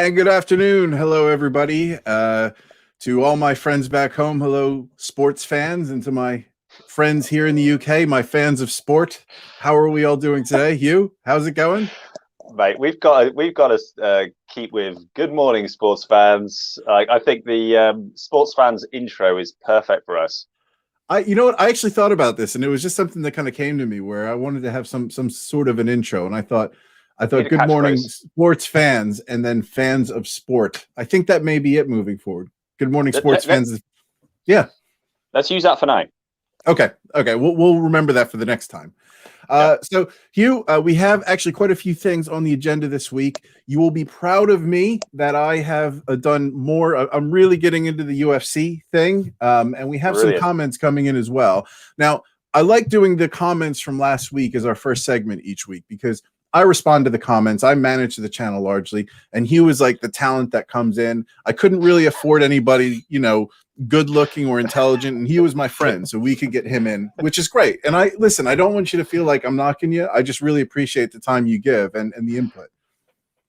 And good afternoon. Hello, everybody. To all my friends back home, hello, sports fans, and to my friends here in the UK, my fans of sport. How are we all doing today? Hugh, how's it going? Mate, we've got to keep with good morning, sports fans. I think the sports fans intro is perfect for us. You know what? I actually thought about this, and it was just something that kind of came to me where I wanted to have some sort of an intro, and I Need thought, a good morning, catchphrase. sports fans, and then fans of sport. I think that may be it moving forward. Good morning, Let, sports let, let, fans. Yeah. let's use that for now. Okay. Okay. We'll remember that for the next time. Yeah, So, Hugh, we have actually quite a few things on the agenda this week. You will be proud of me that I have done more. I'm really getting into the UFC thing, and we have some brilliant. comments coming in as well. Now, I like doing the comments from last week as our first segment each week because I respond to the comments. I manage the channel largely, and Hugh is like the talent that comes in. I couldn't really afford anybody, good looking or intelligent, and he was my friend, so we could get him in, which is great. And I don't want you to feel like I'm knocking you. I just really appreciate the time you give and the input.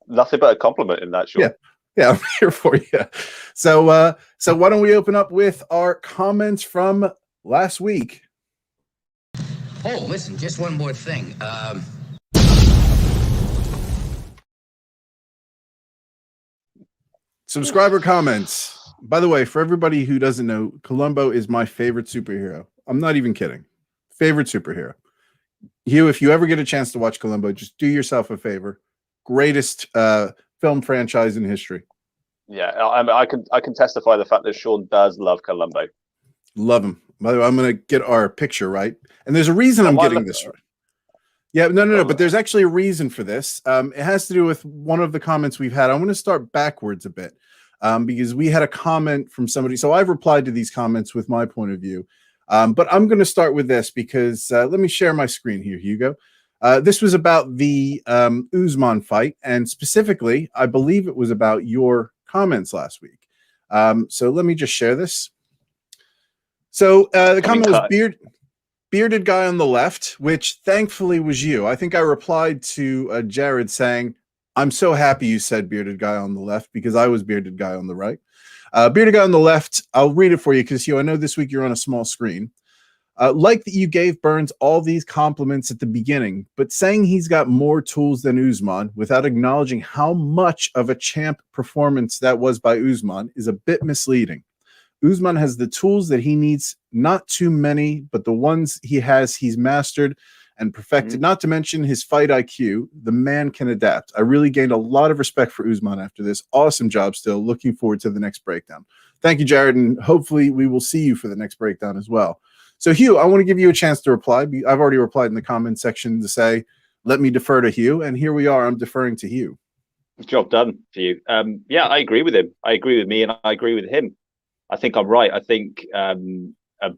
Nothing but a compliment in that, Yeah. Sean. Yeah, I'm here for you. So why don't we open up with our comments from last week? Oh, listen, just one more thing. Subscriber comments. By the way, for everybody who doesn't know, Columbo is my favorite superhero. I'm not even kidding. Favorite superhero. Hugh, if you ever get a chance to watch Columbo, just do yourself a favor. Greatest film franchise in history. Yeah, I can testify the fact that Sean does love Columbo. Love him. By the way, I'm going to get our picture right. And there's a reason I'm getting this right. Yeah, no. But there's actually a reason for this. It has to do with one of the comments we've had. I'm going to start backwards a bit because we had a comment from somebody. So I've replied to these comments with my point of view. But I'm going to start with this because let me share my screen here, Hugo. This was about the Usman fight. And specifically, I believe it was about your comments last week. So let me just share this. So the comment was bearded guy on the left, which thankfully was you. I think I replied to Jared saying, I'm so happy you said bearded guy on the left because I was bearded guy on the right. Bearded guy on the left, I'll read it for you because I know this week you're on a small screen. Like that you gave Burns all these compliments at the beginning, but saying he's got more tools than Usman without acknowledging how much of a champ performance that was by Usman is a bit misleading. Usman has the tools that he needs, not too many, but the ones he has, he's mastered and perfected, not to mention his fight IQ. The man can adapt. I really gained a lot of respect for Usman after this. Awesome job still. Looking forward to the next breakdown. Thank you, Jared, and hopefully we will see you for the next breakdown as well. So, Hugh, I want to give you a chance to reply. I've already replied in the comment section to say, let me defer to Hugh, and here we are. I'm deferring to Hugh. Job done for you. Yeah, I agree with him. I agree with me, and I agree with him. I think I'm right. I think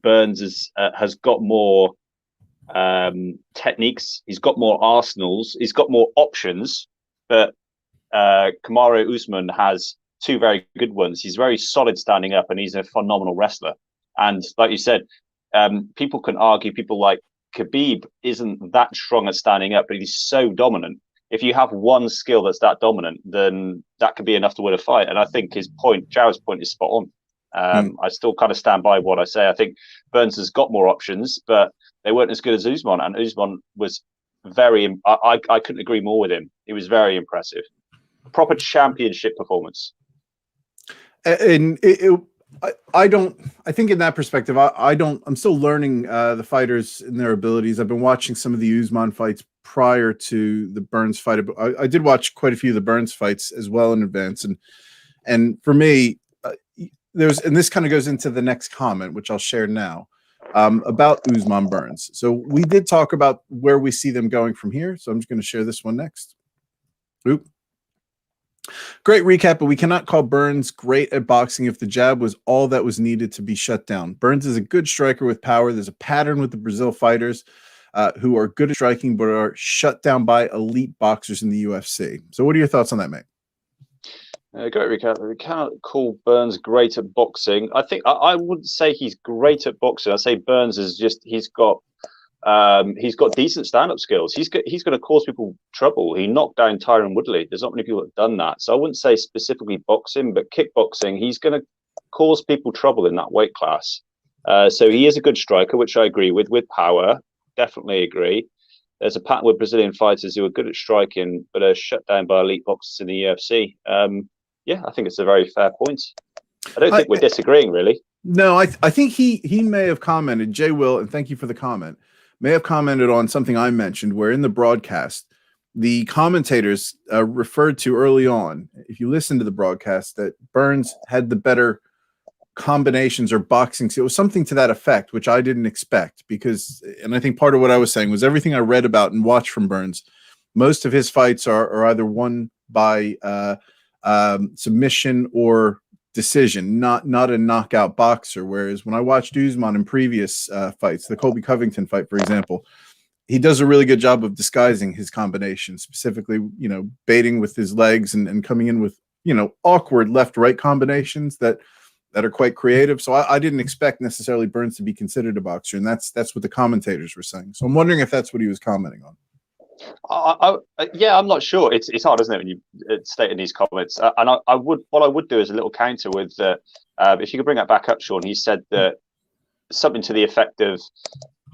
Burns has got more techniques. He's got more arsenals. He's got more options. But Kamaru Usman has two very good ones. He's very solid standing up, and he's a phenomenal wrestler. And like you said, people can argue. People like Khabib isn't that strong at standing up, but he's so dominant. If you have one skill that's that dominant, then that could be enough to win a fight. And I think Jared's point is spot on. I still kind of stand by what I say. I think Burns has got more options, but they weren't as good as Usman. And Usman was I couldn't agree more with him. He was very impressive. Proper championship performance. And I think in that perspective, I'm still learning the fighters and their abilities. I've been watching some of the Usman fights prior to the Burns fight. I did watch quite a few of the Burns fights as well in advance. And for me, and this kind of goes into the next comment, which I'll share now, about Usman Burns. So we did talk about where we see them going from here. So I'm just going to share this one next. Oop. Great recap, but we cannot call Burns great at boxing if the jab was all that was needed to be shut down. Burns is a good striker with power. There's a pattern with the Brazil fighters who are good at striking, but are shut down by elite boxers in the UFC. So what are your thoughts on that, mate? Great recap. We cannot call Burns great at boxing. I think I wouldn't say he's great at boxing. I say Burns is he's got He's got decent stand-up skills. He's going to cause people trouble. He knocked down Tyron Woodley. There's not many people that have done that. So I wouldn't say specifically boxing, but kickboxing, he's going to cause people trouble in that weight class. So he is a good striker, which I agree with power. Definitely agree. There's a pattern with Brazilian fighters who are good at striking, but are shut down by elite boxers in the UFC. Yeah, I think it's a very fair point. I don't think we're disagreeing, really. No, I think he may have commented, Jay Will, and thank you for the comment, may have commented on something I mentioned where in the broadcast, the commentators referred to early on, if you listen to the broadcast, that Burns had the better combinations or boxing. It was something to that effect, which I didn't expect because, and I think part of what I was saying was everything I read about and watched from Burns, most of his fights are either won by submission or decision, not a knockout boxer. Whereas when I watched Usman in previous fights, the Colby Covington fight, for example, he does a really good job of disguising his combinations, specifically, baiting with his legs and coming in with, awkward left-right combinations that are quite creative. So I didn't expect necessarily Burns to be considered a boxer, and that's what the commentators were saying. So I'm wondering if that's what he was commenting on. Yeah, I'm not sure. It's hard, isn't it, when you state in these comments? And what I would do is a little counter with if you could bring that back up, Sean. He said that something to the effect of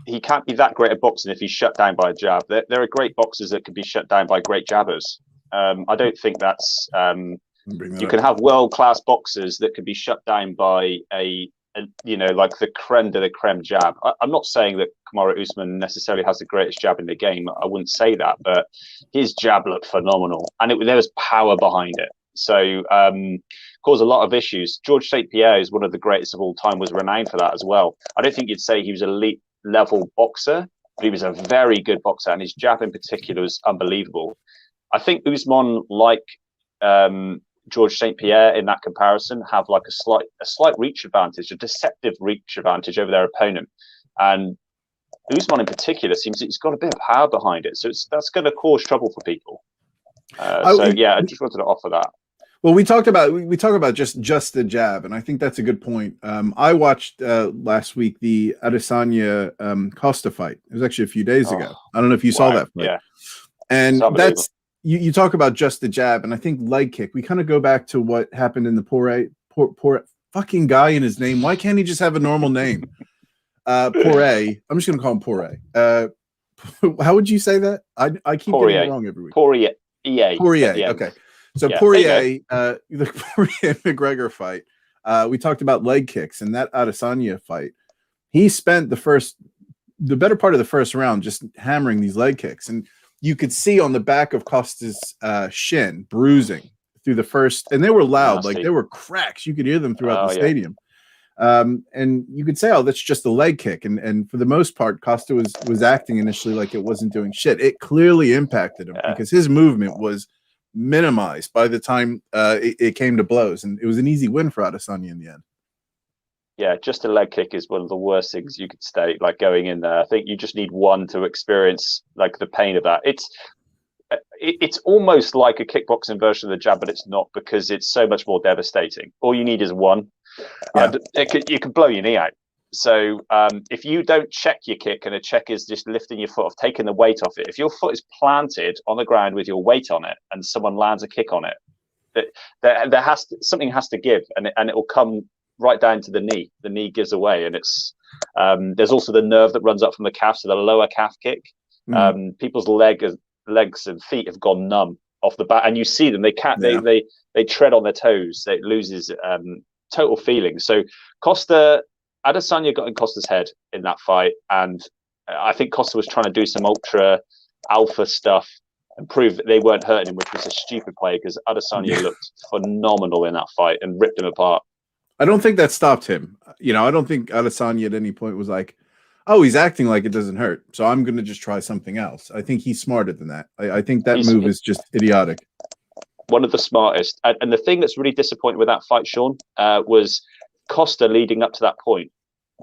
he can't be that great at boxing if he's shut down by a jab. There are great boxers that can be shut down by great jabbers. I don't think that's you can have world-class boxers that can be shut down by a like the creme de la creme jab. I'm not saying that Kamaru Usman necessarily has the greatest jab in the game. I wouldn't say that, but his jab looked phenomenal, and there was power behind it. So caused a lot of issues. George St. Pierre is one of the greatest of all time, was renowned for that as well. I don't think you'd say he was an elite level boxer, but he was a very good boxer, and his jab in particular was unbelievable. I think Usman, like George St. Pierre in that comparison, have like a slight reach advantage, a deceptive reach advantage over their opponent. And Usman in particular seems that he's got a bit of power behind it. So that's going to cause trouble for people. I just wanted to offer that. Well, we talk about just the jab, and I think that's a good point. I watched last week the Adesanya Costa fight. It was actually a few days ago. I don't know if you saw that fight. Yeah. And that's you talk about just the jab, and I think leg kick. We kind of go back to what happened in the poor fucking guy in his name. Why can't he just have a normal name? Poirier. I'm just gonna call him Poirier. How would you say that? I keep getting it wrong every week. Poirier. Okay. So Poirier, the Poirier McGregor fight. We talked about leg kicks, and that Adesanya fight. He spent the better part of the first round just hammering these leg kicks, and you could see on the back of Costa's shin bruising through the first, and they were loud, like there were cracks. You could hear them throughout the stadium. And you could say, oh, that's just a leg kick. And for the most part, Costa was acting initially like it wasn't doing shit. It clearly impacted him because his movement was minimized by the time it came to blows. And it was an easy win for Adesanya in the end. Yeah, just a leg kick is one of the worst things you could state, like going in there. I think you just need one to experience like the pain of that. It's almost like a kickboxing version of the jab, but it's not, because it's so much more devastating. All you need is one. Yeah. You can blow your knee out. So if you don't check your kick, and a check is just lifting your foot off, taking the weight off it. If your foot is planted on the ground with your weight on it, and someone lands a kick on it, something has to give, and it will come right down to the knee. The knee gives away, and it's there's also the nerve that runs up from the calf, so the lower calf kick. People's legs and feet have gone numb off the bat, and you see them. They can't. They tread on their toes. It loses total feeling. So Adesanya got in Costa's head in that fight, and I think Costa was trying to do some ultra alpha stuff and prove that they weren't hurting him, which was a stupid play, because Adesanya looked phenomenal in that fight and ripped him apart. I don't think that stopped him. I don't think Adesanya at any point was like, oh, he's acting like it doesn't hurt, so I'm going to just try something else. I think he's smarter than that. I think that move is just idiotic. One of the smartest. And the thing that's really disappointing with that fight, Sean, was Costa leading up to that point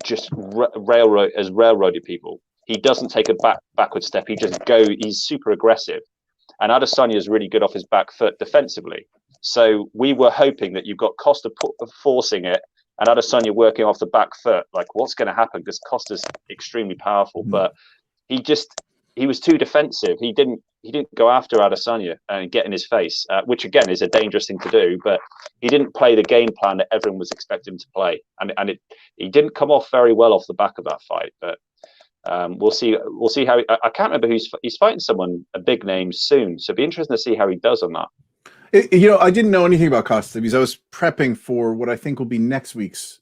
just railroaded people. He doesn't take a backward step. He's super aggressive. And Adesanya is really good off his back foot defensively. So we were hoping that you've got Costa forcing it and Adesanya working off the back foot. Like, what's going to happen? Because Costa's extremely powerful. But he was too defensive. He didn't go after Adesanya and get in his face, which again is a dangerous thing to do. But he didn't play the game plan that everyone was expecting him to play, and he didn't come off very well off the back of that fight. But we'll see. We'll see how. I can't remember he's fighting someone, a big name soon. So it'll be interesting to see how he does on that. I didn't know anything about Costa because I was prepping for what I think will be next week's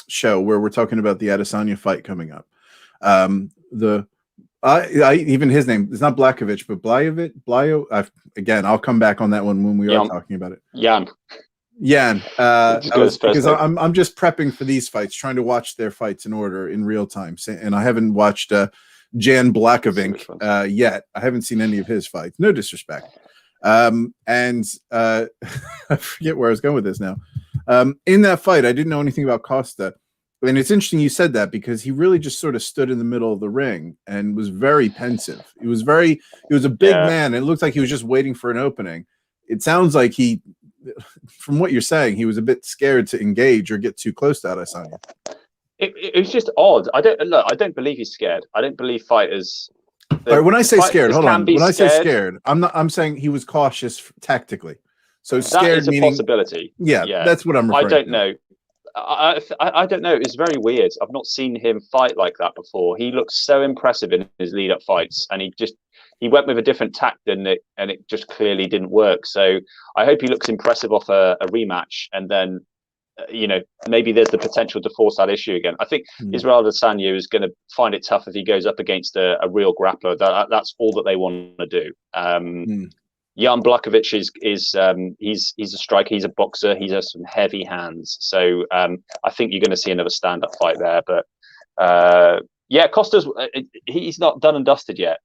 show, where we're talking about the Adesanya fight coming up. Even his name, it's not Blakovic, but Blyo. Again, I'll come back on that one when we are talking about it. Yan. Because I'm just prepping for these fights, trying to watch their fights in order in real time, and I haven't watched Jan Blakovic yet. I haven't seen any of his fights. No disrespect. I forget where I was going with this now. In that fight, I didn't know anything about Costa. And it's interesting you said that because he really just sort of stood in the middle of the ring and was very pensive. He was a big man. It looked like he was just waiting for an opening. It sounds like from what you're saying, he was a bit scared to engage or get too close to Adesanya. It was just odd. I don't believe he's scared. I don't believe fighters. All right, when I say scared, hold on. When I say scared, I'm saying he was cautious tactically. So scared that is a meaning, possibility. Yeah, that's what I'm referring to. I don't know. I don't know. It's very weird. I've not seen him fight like that before. He looks so impressive in his lead-up fights, and he went with a different tact and it just clearly didn't work. So I hope he looks impressive off a rematch, and then maybe there's the potential to force that issue again. I think Israel Adesanya is going to find it tough if he goes up against a real grappler. That's all that they want to do. Jan Blakovic is he's a striker, he's a boxer, he has some heavy hands. So I think you're going to see another stand-up fight there. But Costa's he's not done and dusted yet.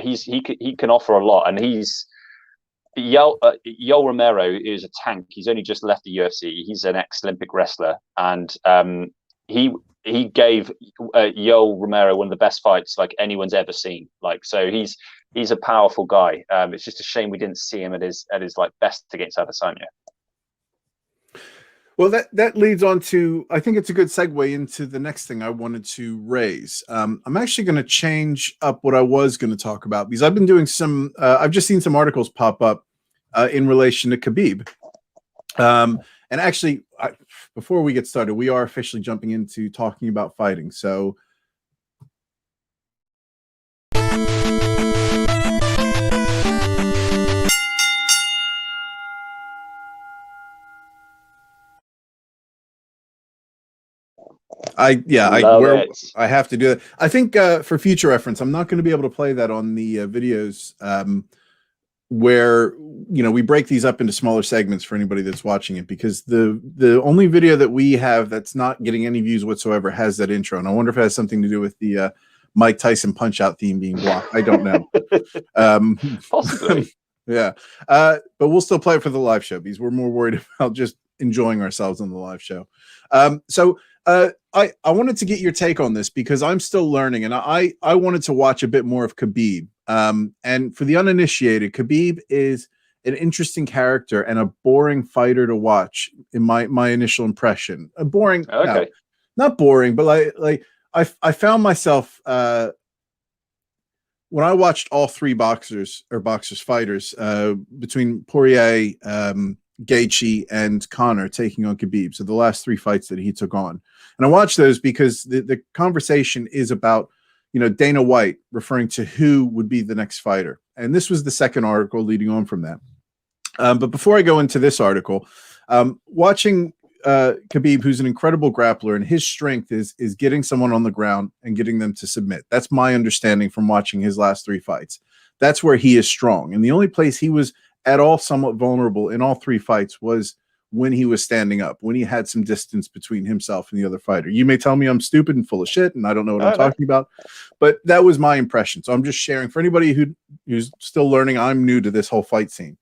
He can offer a lot, and Yoel Romero is a tank. He's only just left the UFC. He's an ex-Olympic wrestler, and he gave Yoel Romero one of the best fights like anyone's ever seen. So he's a powerful guy. It's just a shame we didn't see him at his like best against Adesanya. Well, that leads on to, I think it's a good segue into the next thing I wanted to raise. I'm actually going to change up what I was going to talk about because I've been doing I've just seen some articles pop up in relation to Khabib. And actually, before we get started, we are officially jumping into talking about fighting. So I have to do that. I think for future reference, I'm not going to be able to play that on the videos where we break these up into smaller segments for anybody that's watching it, because the only video that we have that's not getting any views whatsoever has that intro, and I wonder if it has something to do with the Mike Tyson Punch Out theme being blocked. I don't know. Possibly. Yeah, but we'll still play it for the live show because we're more worried about just enjoying ourselves on the live show. I wanted to get your take on this because I'm still learning, and I wanted to watch a bit more of Khabib. And for the uninitiated, Khabib is an interesting character and a boring fighter to watch in my initial impression. Boring, okay. No, not boring, but I found myself when I watched all three boxers fighters between Poirier, Gaethje, and Conor taking on Khabib. So the last three fights that he took on, and I watched those because the conversation is about Dana White referring to who would be the next fighter, and this was the second article leading on from that. But before I go into this article, watching Khabib, who's an incredible grappler, and his strength is getting someone on the ground and getting them to submit. That's my understanding from watching his last three fights. That's where he is strong, and the only place he was at all somewhat vulnerable in all three fights was when he was standing up, when he had some distance between himself and the other fighter. You may tell me I'm stupid and full of shit and I don't know what I'm talking about, but that was my impression. So I'm just sharing for anybody who's still learning. I'm new to this whole fight scene.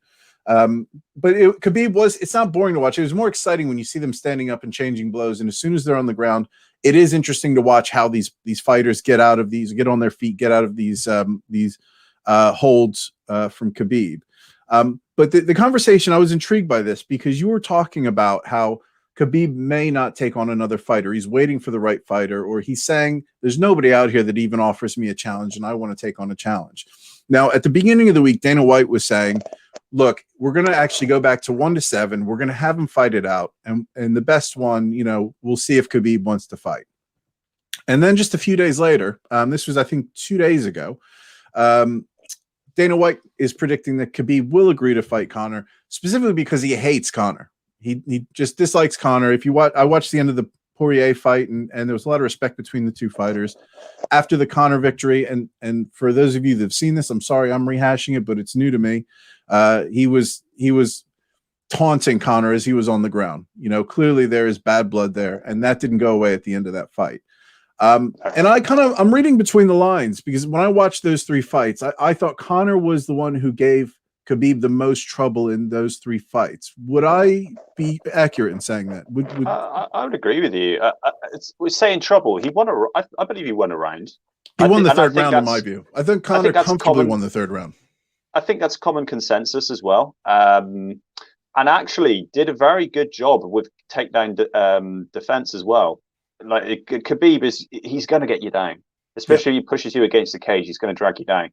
But Khabib it's not boring to watch. It was more exciting when you see them standing up and changing blows. And as soon as they're on the ground, it is interesting to watch how these fighters get on their feet, get out of these holds from Khabib. But the conversation, I was intrigued by this because you were talking about how Khabib may not take on another fighter. He's waiting for the right fighter, or he's saying, there's nobody out here that even offers me a challenge, and I want to take on a challenge. Now, at the beginning of the week, Dana White was saying, look, we're going to actually go back to 1-7. We're going to have him fight it out. And the best one, we'll see if Khabib wants to fight. And then just a few days later, this was, I think, 2 days ago, Dana White is predicting that Khabib will agree to fight Conor, specifically because he hates Conor. He just dislikes Conor. I watched the end of the Poirier fight, and there was a lot of respect between the two fighters after the Conor victory. And for those of you that have seen this, I'm sorry I'm rehashing it, but it's new to me. He was taunting Conor as he was on the ground. Clearly there is bad blood there, and that didn't go away at the end of that fight. And I'm reading between the lines, because when I watched those three fights, I thought Conor was the one who gave Khabib the most trouble in those three fights. Would I be accurate in saying that? I would agree with you. We're saying trouble. He won I believe he won a round. He won the third round, in my view. I think Conor comfortably won the third round. I think that's common consensus as well. And actually did a very good job with takedown defense as well. Like Khabib he's going to get you down, especially if he pushes you against the cage. He's going to drag you down.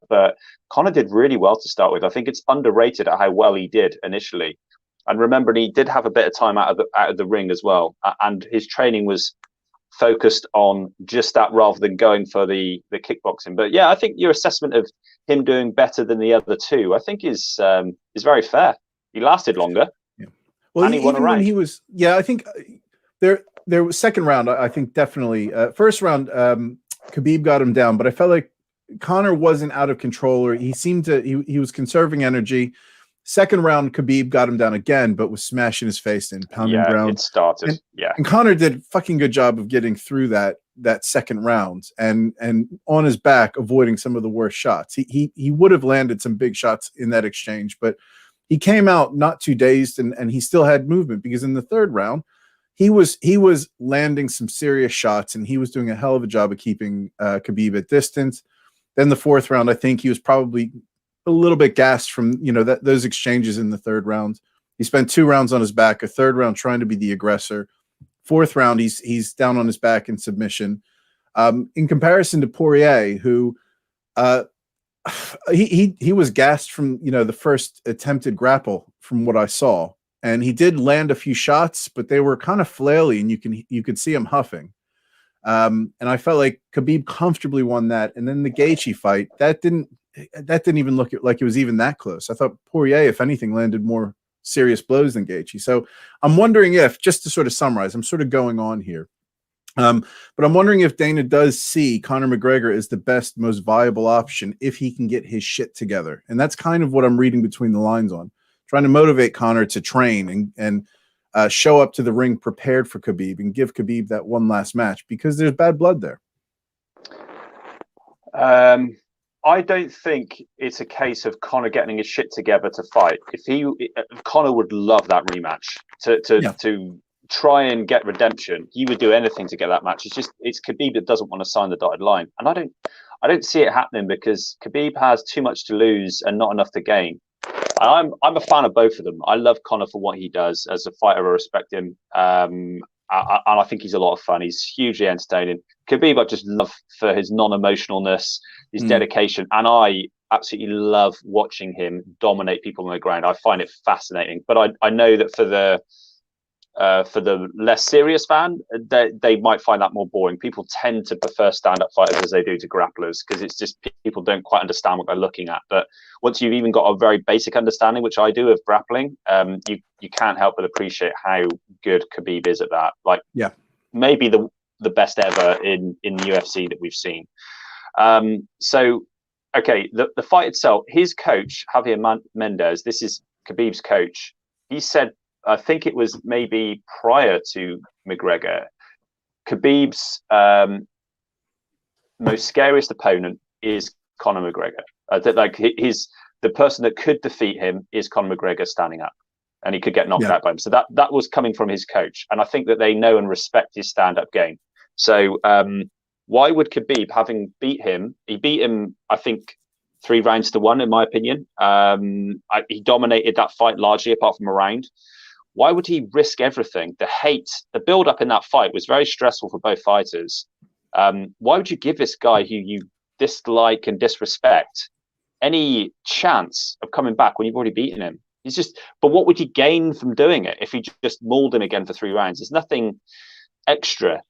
But Conor did really well to start with. I think it's underrated at how well he did initially. And remember, he did have a bit of time out of the ring as well, and his training was focused on just that rather than going for the kickboxing. But yeah, I think your assessment of him doing better than the other two, I think, is very fair. He lasted longer. Yeah. Well, and he won a round. I think there was second round. I think definitely first round. Khabib got him down, but I felt like Conor wasn't out of control, or he seemed to. He was conserving energy. Second round, Khabib got him down again, but was smashing his face in, pounding ground. It started. And Conor did a fucking good job of getting through that second round and on his back, avoiding some of the worst shots. He would have landed some big shots in that exchange, but he came out not too dazed, and he still had movement, because in the third round, he was landing some serious shots, and he was doing a hell of a job of keeping Khabib at distance. Then the fourth round, I think he was probably a little bit gassed from those exchanges in the third round. He spent 2 rounds on his back, a third round trying to be the aggressor. Fourth round, he's down on his back in submission. In comparison to Poirier, who he was gassed from the first attempted grapple, from what I saw, and he did land a few shots, but they were kind of flaily, and you could see him huffing. And I felt like Khabib comfortably won that. And then the Gaethje fight, that didn't even look like it was even that close. I thought Poirier, if anything, landed more serious blows than Gaethje. So I'm wondering if, just to sort of summarize, I'm sort of going on here, but I'm wondering if Dana does see Conor McGregor as the best, most viable option if he can get his shit together. And that's kind of what I'm reading between the lines on, trying to motivate Conor to train and show up to the ring prepared for Khabib and give Khabib that one last match, because there's bad blood there. I don't think it's a case of Conor getting his shit together to fight. Conor would love that rematch to try and get redemption. He would do anything to get that match. It's Khabib that doesn't want to sign the dotted line, and I don't see it happening, because Khabib has too much to lose and not enough to gain. I'm a fan of both of them. I love Conor for what he does as a fighter. I respect him. And I think he's a lot of fun. He's hugely entertaining. Khabib, I just love for his non-emotionalness, his dedication, and I absolutely love watching him dominate people on the ground. I find it fascinating. But I know that for the less serious fan, they might find that more boring. People tend to prefer stand-up fighters as they do to grapplers, because it's just people don't quite understand what they're looking at. But once you've even got a very basic understanding, which I do, of grappling, you can't help but appreciate how good Khabib is at that. Like, maybe the best ever in the UFC that we've seen. So, okay, the fight itself, his coach, Javier Mendez, this is Khabib's coach, he said, I think it was maybe prior to McGregor, Khabib's most scariest opponent is Conor McGregor. The person that could defeat him is Conor McGregor standing up, and he could get knocked out by him. So that was coming from his coach, and I think that they know and respect his stand-up game. So why would Khabib, having beat him, he beat him, I think, 3 rounds to 1, in my opinion. He dominated that fight largely, apart from a round. Why would he risk everything? The hate, the build up in that fight was very stressful for both fighters. Why would you give this guy who you dislike and disrespect any chance of coming back when you've already beaten him? He's just, but what would you gain from doing it if you just mauled him again for 3 rounds? There's nothing extra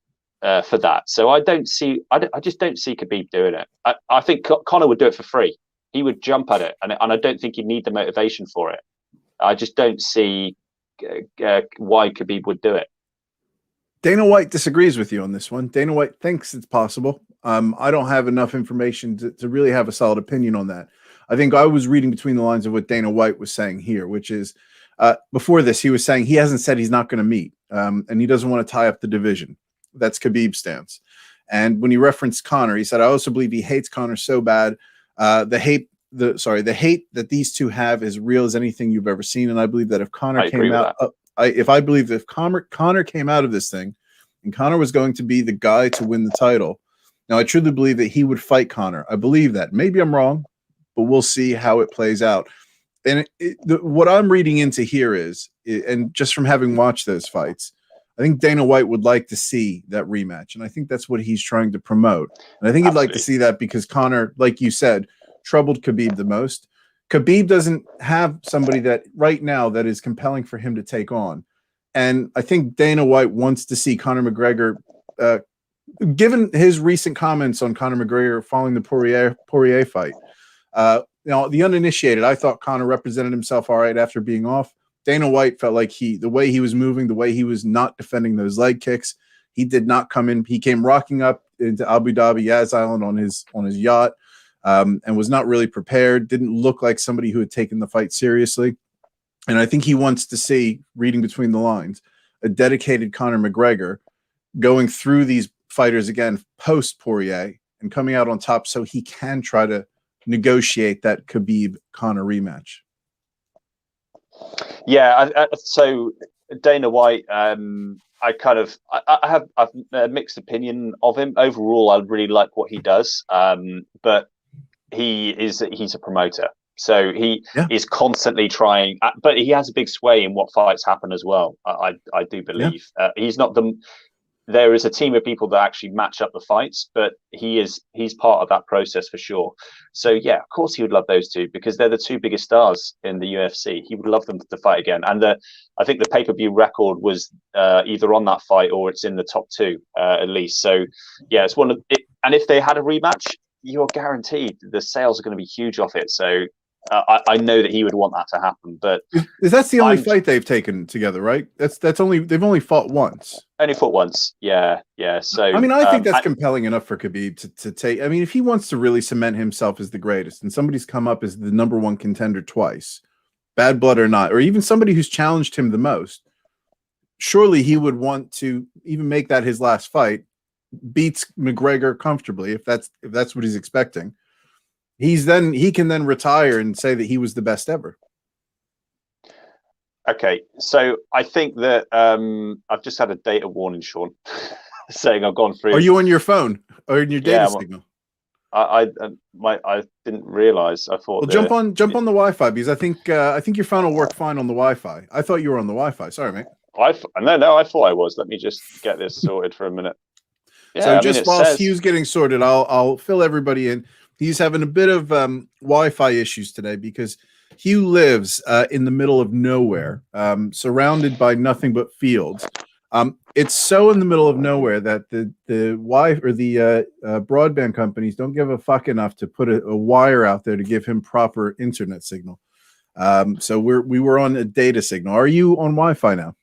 for that. So I just don't see Khabib doing it. I think Conor would do it for free. He would jump at it, and I don't think he'd need the motivation for it. I just don't see why Khabib would do it. Dana White disagrees with you on this one. Dana White thinks it's possible. I don't have enough information to really have a solid opinion on that. I think I was reading between the lines of what Dana White was saying here, which is before this, he was saying he hasn't said he's not going to meet, and he doesn't want to tie up the division. That's Khabib's stance. And when he referenced Conor, he said, I also believe he hates Conor so bad. The hate that these two have is real as anything you've ever seen. And I believe that if Conor came out, if Conor came out of this thing and Conor was going to be the guy to win the title, now I truly believe that he would fight Conor. I believe that. Maybe I'm wrong, but we'll see how it plays out. And what I'm reading into here is, and just from having watched those fights, I think Dana White would like to see that rematch. And I think that's what he's trying to promote. And I think he'd like to see that because Conor, like you said, troubled Khabib the most. Khabib doesn't have somebody that right now that is compelling for him to take on. And I think Dana White wants to see Conor McGregor, given his recent comments on Conor McGregor following the Poirier fight. The uninitiated, I thought Conor represented himself all right after being off. Dana White felt like the way he was moving, the way he was not defending those leg kicks, he did not come in. He came rocking up into Abu Dhabi, Yas Island on his yacht, and was not really prepared. Didn't look like somebody who had taken the fight seriously. And I think he wants to see, reading between the lines, a dedicated Conor McGregor going through these fighters again post Poirier and coming out on top, so he can try to negotiate that Khabib Conor rematch. Yeah, so Dana White, I have a mixed opinion of him. Overall, I really like what he does, but he's a promoter, so he is constantly trying. But he has a big sway in what fights happen as well. I do believe he's not the. There is a team of people that actually match up the fights, but he's part of that process for sure. So yeah, of course he would love those two because they're the two biggest stars in the UFC. He would love them to fight again. And I think the pay-per-view record was either on that fight or it's in the top 2 at least. So yeah, it's one of it. And if they had a rematch, you're guaranteed the sales are going to be huge off it. So I know that he would want that to happen, but that's the only fight they've taken together, right? They've only fought once. Only fought once, yeah. So I mean, I think that's compelling enough for Khabib to take. I mean, if he wants to really cement himself as the greatest, and somebody's come up as the #1 contender twice, bad blood or not, or even somebody who's challenged him the most, surely he would want to even make that his last fight, beats McGregor comfortably if that's what he's expecting. He can then retire and say that he was the best ever. Okay, so I think that I've just had a data warning, Sean, saying I've gone through. Are you on your phone or in your data signal? I didn't realize. I thought. Well, jump on the Wi-Fi because I think your phone will work fine on the Wi-Fi. I thought you were on the Wi-Fi. Sorry, mate. No, I thought I was. Let me just get this sorted for a minute. Yeah, so while Hugh's getting sorted, I'll fill everybody in. He's having a bit of Wi-Fi issues today because Hugh lives in the middle of nowhere, surrounded by nothing but fields. It's so in the middle of nowhere that the broadband companies don't give a fuck enough to put a wire out there to give him proper internet signal. So we were on a data signal. Are you on Wi-Fi now?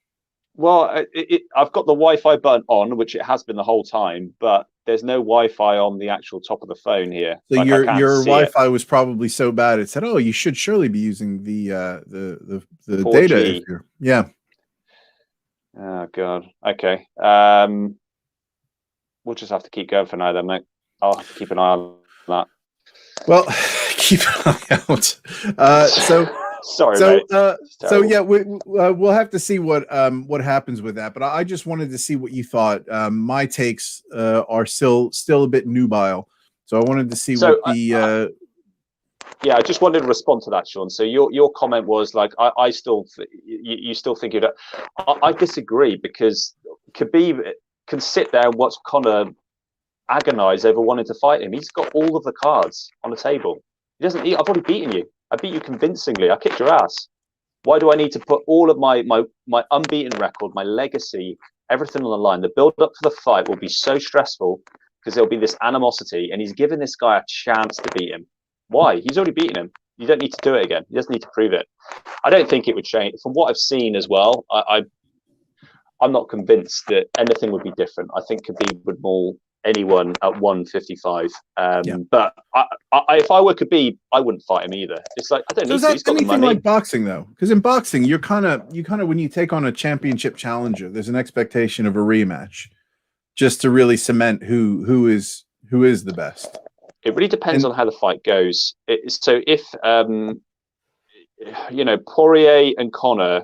Well, I've got the Wi-Fi button on, which it has been the whole time, but there's no Wi-Fi on the actual top of the phone here. So your Wi-Fi was probably so bad it said, "Oh, you should surely be using the 4G. Data." Yeah. Oh God. Okay. We'll just have to keep going for now, then, mate. I'll have to keep an eye on that. Well, keep an eye out. Sorry, mate. So yeah, we'll have to see what happens with that. But I just wanted to see what you thought. My takes are still a bit nubile, so I wanted to see what the. Yeah, I just wanted to respond to that, Sean. So your comment was like, I still, you still think it. I disagree, because Khabib can sit there and watch Conor agonize over wanting to fight him. He's got all of the cards on the table. He doesn't. I've already beaten you. I beat you convincingly. I kicked your ass. Why do I need to put all of my unbeaten record, my legacy, everything on the line? The build up to the fight will be so stressful because there'll be this animosity, and he's given this guy a chance to beat him. Why? He's already beaten him. You don't need to do it again. He doesn't need to prove it. I don't think it would change. From what I've seen as well, I'm not convinced that anything would be different. I think Khabib would maul anyone at 155. But if I were Khabib, I wouldn't fight him either. It's like, I don't need to. He's got the money. Like boxing, though? Because in boxing, you kind of when you take on a championship challenger, there's an expectation of a rematch, just to really cement who is the best. It really depends on how the fight goes. So if Poirier and Conor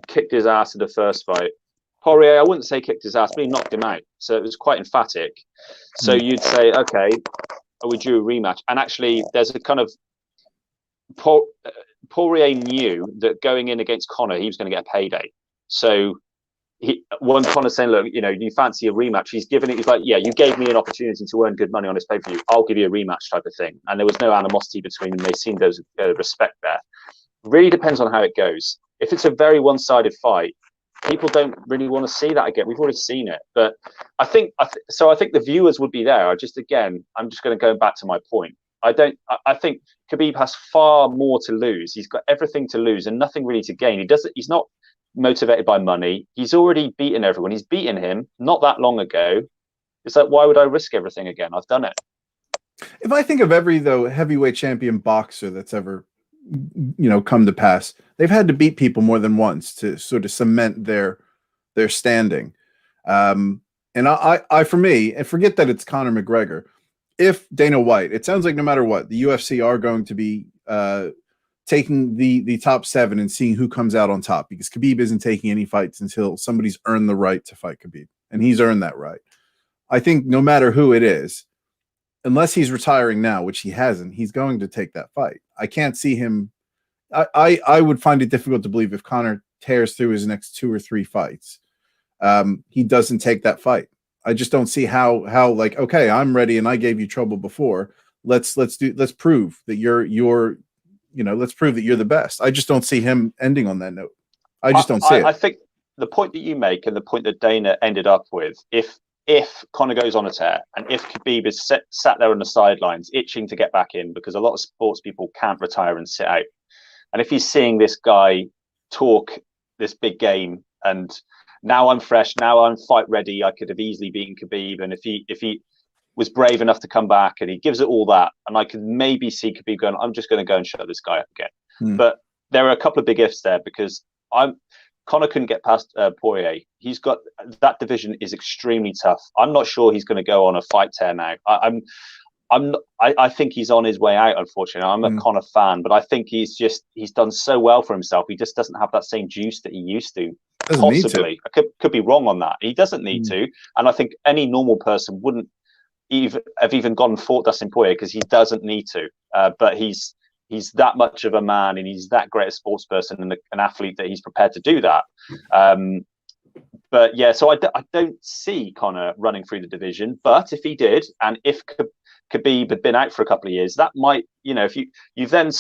kicked his ass in the first fight. Poirier, I wouldn't say kicked his ass, but he knocked him out. So it was quite emphatic. So you'd say, okay, we drew a rematch. And actually, there's a kind of Poirier knew that going in against Conor, he was going to get a payday. So when Conor's saying, look, do you fancy a rematch? He's giving it. He's like, yeah, you gave me an opportunity to earn good money on this pay-per-view. I'll give you a rematch type of thing. And there was no animosity between them. They seemed there's respect there. Really depends on how it goes. If it's a very one-sided fight, people don't really want to see that again. We've already seen it. But I think the viewers would be there. I'm just going to go back to my point. I think Khabib has far more to lose. He's got everything to lose and nothing really to gain. He's not motivated by money. He's already beaten everyone. He's beaten him not that long ago. It's like, why would I risk everything again? I've done it. If I think of every heavyweight champion boxer that's ever come to pass, they've had to beat people more than once to sort of cement their standing. And I for me, and forget that it's Conor McGregor, if Dana White, it sounds like no matter what, the UFC are going to be taking the top 7 and seeing who comes out on top, because Khabib isn't taking any fights until somebody's earned the right to fight Khabib, and he's earned that right. I think no matter who it is, unless he's retiring now, which he hasn't, he's going to take that fight. I can't see him. I would find it difficult to believe if Conor tears through his next 2 or 3 fights, he doesn't take that fight. I just don't see how like, okay, I'm ready and I gave you trouble before. Let's prove that let's prove that you're the best. I just don't see him ending on that note. I just don't see it. I think the point that you make and the point that Dana ended up with, if Conor goes on a tear and if Khabib is sat there on the sidelines itching to get back in, because a lot of sports people can't retire and sit out, and if he's seeing this guy talk this big game and now I'm fresh, now I'm fight ready, I could have easily beaten Khabib, and if he was brave enough to come back and he gives it all that, and I could maybe see Khabib going, I'm just going to go and shut this guy up again. But there are a couple of big ifs there, because Conor couldn't get past Poirier. He's got that division is extremely tough. I'm not sure he's going to go on a fight tear now. I think he's on his way out. Unfortunately, I'm a Conor fan, but I think he's done so well for himself. He just doesn't have that same juice that he used to. Possibly, I could be wrong on that. He doesn't need to, and I think any normal person wouldn't have even gone and fought Dustin Poirier because he doesn't need to. But he's that much of a man, and he's that great a sports person and an athlete that he's prepared to do that. But yeah, so I don't see Conor running through the division. But if he did, and if Khabib had been out for a couple of years, that might, if you've then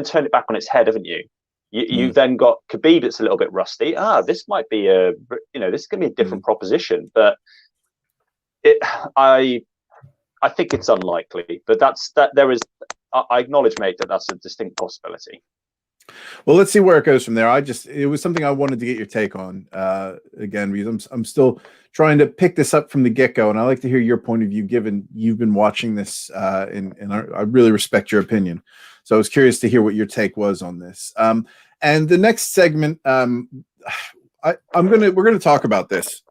turned it back on its head, haven't you? You've then got Khabib that's a little bit rusty. This might be this is going to be a different proposition. But I think it's unlikely. But I acknowledge, mate, that's a distinct possibility. Well, let's see where it goes from there. It was something I wanted to get your take on again, because I'm still trying to pick this up from the get-go, and I like to hear your point of view, given you've been watching this, and I really respect your opinion. So I was curious to hear what your take was on this. And the next segment, we're gonna talk about this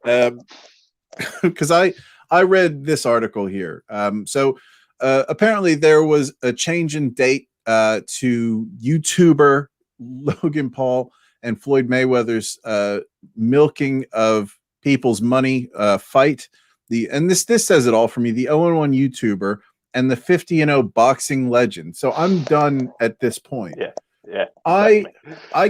because I read this article here. So apparently there was a change in date to YouTuber Logan Paul and Floyd Mayweather's milking of people's money fight. And this says it all for me. The 0-1 YouTuber and the 50-0 boxing legend. So I'm done at this point. Yeah. I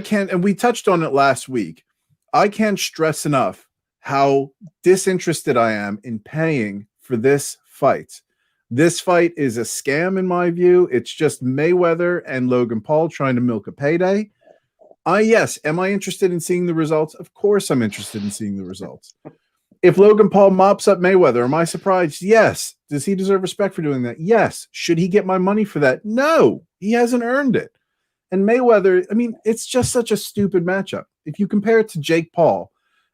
can't, and we touched on it last week. I can't stress enough how disinterested I am in paying for this fight. This fight is a scam in my view. It's just Mayweather and Logan Paul trying to milk a payday. Yes, am I interested in seeing the results? Of course I'm interested in seeing the results. If Logan Paul mops up Mayweather, am I surprised? Yes. Does he deserve respect for doing that? Yes. Should he get my money for that? No, he hasn't earned it. And Mayweather, I mean, it's just such a stupid matchup. If you compare it to Jake Paul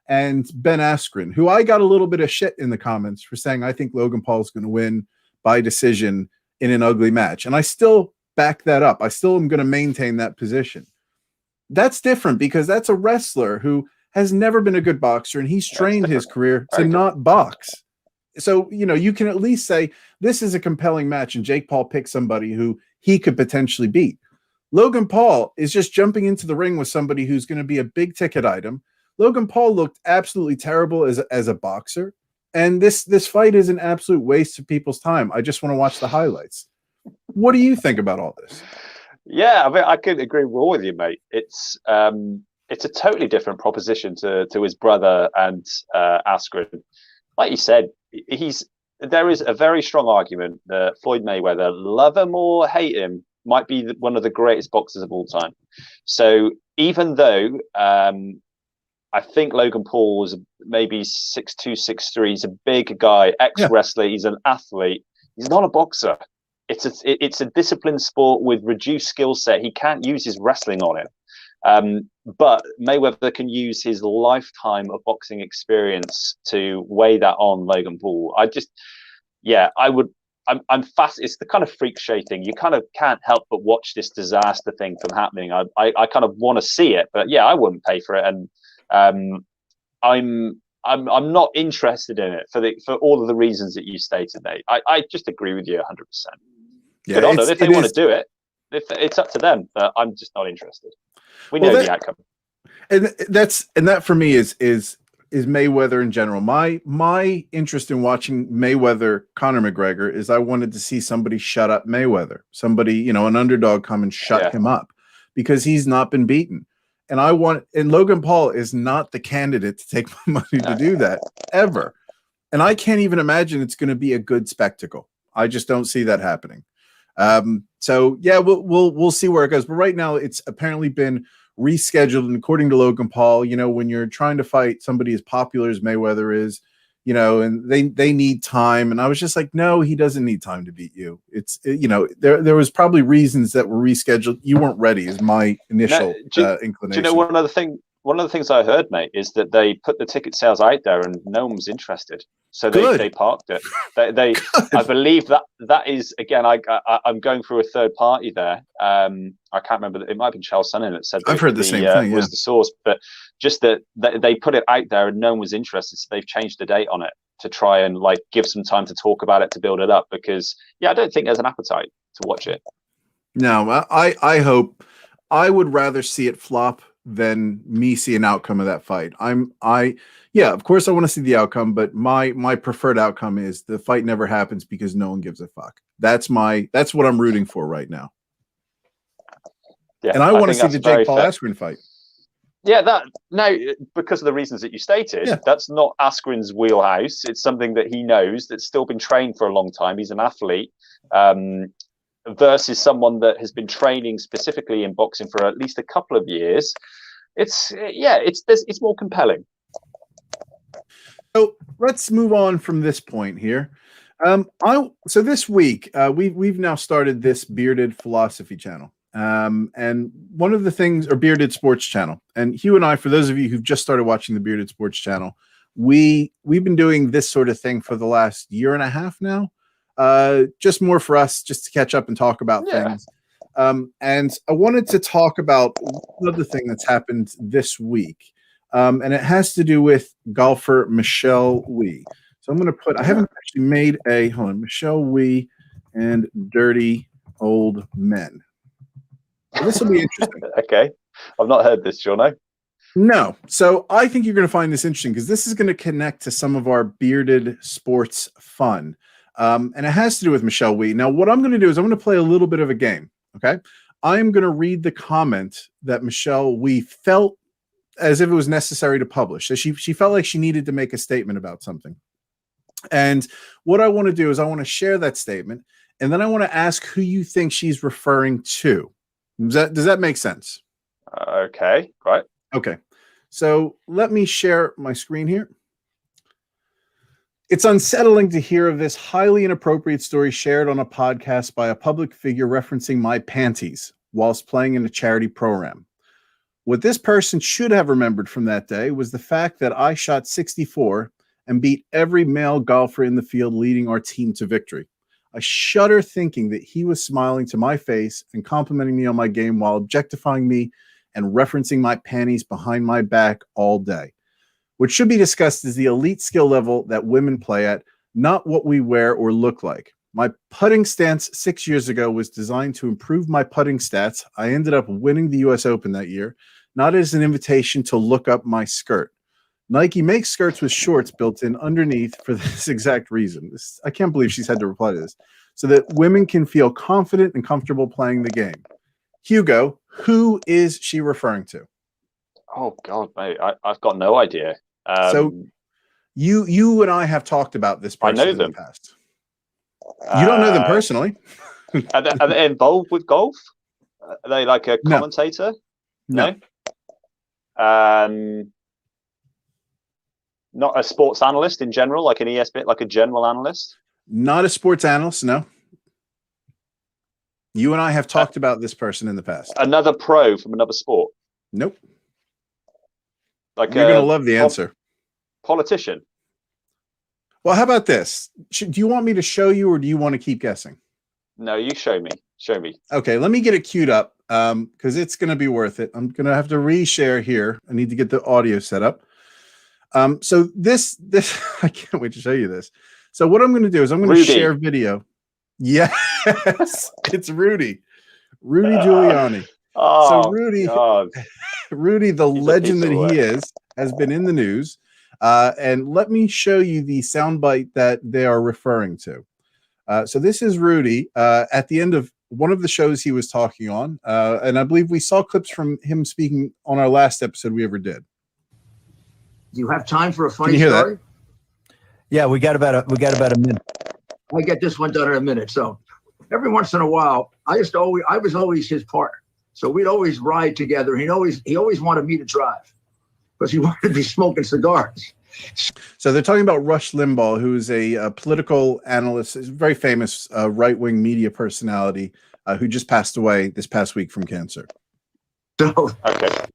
and Ben Askren, who I got a little bit of shit in the comments for saying I think Logan Paul is going to win by decision in an ugly match. And I still back that up. I still am going to maintain that position. That's different because that's a wrestler who has never been a good boxer, and he's trained his career to not box. So, you know, you can at least say this is a compelling match, and Jake Paul picked somebody who he could potentially beat. Logan Paul is just jumping into the ring with somebody who's going to be a big ticket item. Logan Paul looked absolutely terrible as a boxer, and this fight is an absolute waste of people's time. I just want to watch the highlights. What do you think about all this? Yeah, I mean, I could agree more with you, mate. It's a totally different proposition to his brother and Askren. Like you said, there is a very strong argument that Floyd Mayweather, love him or hate him, might be one of the greatest boxers of all time. So even though I think Logan Paul was maybe 6'2", 6'3", he's a big guy, ex-wrestler, he's an athlete, he's not a boxer. It's a disciplined sport with reduced skill set. He can't use his wrestling on it. But Mayweather can use his lifetime of boxing experience to weigh that on Logan Paul. I'm fast. It's the kind of freak show thing. You kind of can't help but watch this disaster thing from happening. I kind of want to see it, but yeah, I wouldn't pay for it. And I'm not interested in it for all of the reasons that you stated, Nate. I just agree with you 100%. Yeah, good on them. If they want to do it, it's up to them. But I'm just not interested. We know the outcome. And that for me is Mayweather in general. My interest in watching Mayweather Conor McGregor is I wanted to see somebody shut up Mayweather, somebody, you know, an underdog come and shut him up because he's not been beaten. And Logan Paul is not the candidate to take my money to do that ever. And I can't even imagine it's going to be a good spectacle. I just don't see that happening. So yeah, we'll see where it goes. But right now it's apparently been rescheduled. And according to Logan Paul, you know, when you're trying to fight somebody as popular as Mayweather is, you know, and they need time. And I was just like, no, he doesn't need time to beat you. You know, there was probably reasons that were rescheduled. You weren't ready is my initial inclination. Do you know one of the things I heard, mate, is that they put the ticket sales out there and no one was interested. So they parked it. They I believe that is, again, I'm going through a third party there. I can't remember. It might have been Charles Sonnen that said I've heard the same thing. Was the source, but just that they put it out there and no one was interested. So they've changed the date on it to try and like give some time to talk about it, to build it up, because I don't think there's an appetite to watch it. No, I hope. I would rather see it flop than me see an outcome of that fight. Of course I want to see the outcome, but my preferred outcome is the fight never happens because no one gives a fuck. That's what I'm rooting for right now. Yeah, and I want to see the Jake Paul Askren fight. Yeah, because of the reasons that you stated, that's not Askren's wheelhouse. It's something that he knows, that's still been trained for a long time. He's an athlete. Versus someone that has been training specifically in boxing for at least a couple of years, it's more compelling. So let's move on from this point here. So this week we've now started this Bearded Philosophy channel, and one of the things, or Bearded Sports channel, and Hugh and I, for those of you who've just started watching the Bearded Sports channel, we've been doing this sort of thing for the last year and a half now. Just more for us, just to catch up and talk about things. And I wanted to talk about another thing that's happened this week. And it has to do with golfer Michelle Wie. So I'm going to I haven't actually made Michelle Wie and Dirty Old Men. So this will be interesting. Okay. I've not heard this, Jono. No. So I think you're going to find this interesting because this is going to connect to some of our bearded sports fun. And it has to do with Michelle Wee. Now, what I'm going to do is I'm going to play a little bit of a game. Okay. I am going to read the comment that Michelle Wee felt as if it was necessary to publish. So she felt like she needed to make a statement about something. And what I want to do is I want to share that statement, and then I want to ask who you think she's referring to. Does that make sense? Okay, right. Okay. So let me share my screen here. It's unsettling to hear of this highly inappropriate story shared on a podcast by a public figure referencing my panties whilst playing in a charity program. What this person should have remembered from that day was the fact that I shot 64 and beat every male golfer in the field, leading our team to victory. I shudder thinking that he was smiling to my face and complimenting me on my game while objectifying me and referencing my panties behind my back all day. What should be discussed is the elite skill level that women play at, not what we wear or look like. My putting stance 6 years ago was designed to improve my putting stats. I ended up winning the US Open that year, not as an invitation to look up my skirt. Nike makes skirts with shorts built in underneath for this exact reason. I can't believe she's had to reply to this. So that women can feel confident and comfortable playing the game. Hugo, who is she referring to? Oh God, mate, I've got no idea. So you and I have talked about this person in the past. You don't know them personally. Are they involved with golf? Are they like a commentator? No. Not a sports analyst in general, like an ESPN, like a general analyst? Not a sports analyst, no. You and I have talked about this person in the past. Another pro from another sport? Nope. Like you're going to love the answer. Politician? Well, how about this? Do you want me to show you, or do you want to keep guessing? No, you show me. Show me. Okay, let me get it queued up because it's going to be worth it. I'm going to have to reshare here. I need to get the audio set up. So this I can't wait to show you this. So what I'm going to do is I'm going to share video. Yes, it's Rudy Giuliani. Oh, so Rudy, God. Rudy, the legend that he is, has been in the news. And let me show you the soundbite that they are referring to. So this is Rudy at the end of one of the shows he was talking on. And I believe we saw clips from him speaking on our last episode we ever did. Do you have time for a funny Can you hear story? That? Yeah, we got about a minute. I get this one done in a minute. So every once in a while, I was always his partner. So we'd always ride together. He always wanted me to drive because he wanted to be smoking cigars. So they're talking about Rush Limbaugh, who is a political analyst, a very famous right-wing media personality who just passed away this past week from cancer. So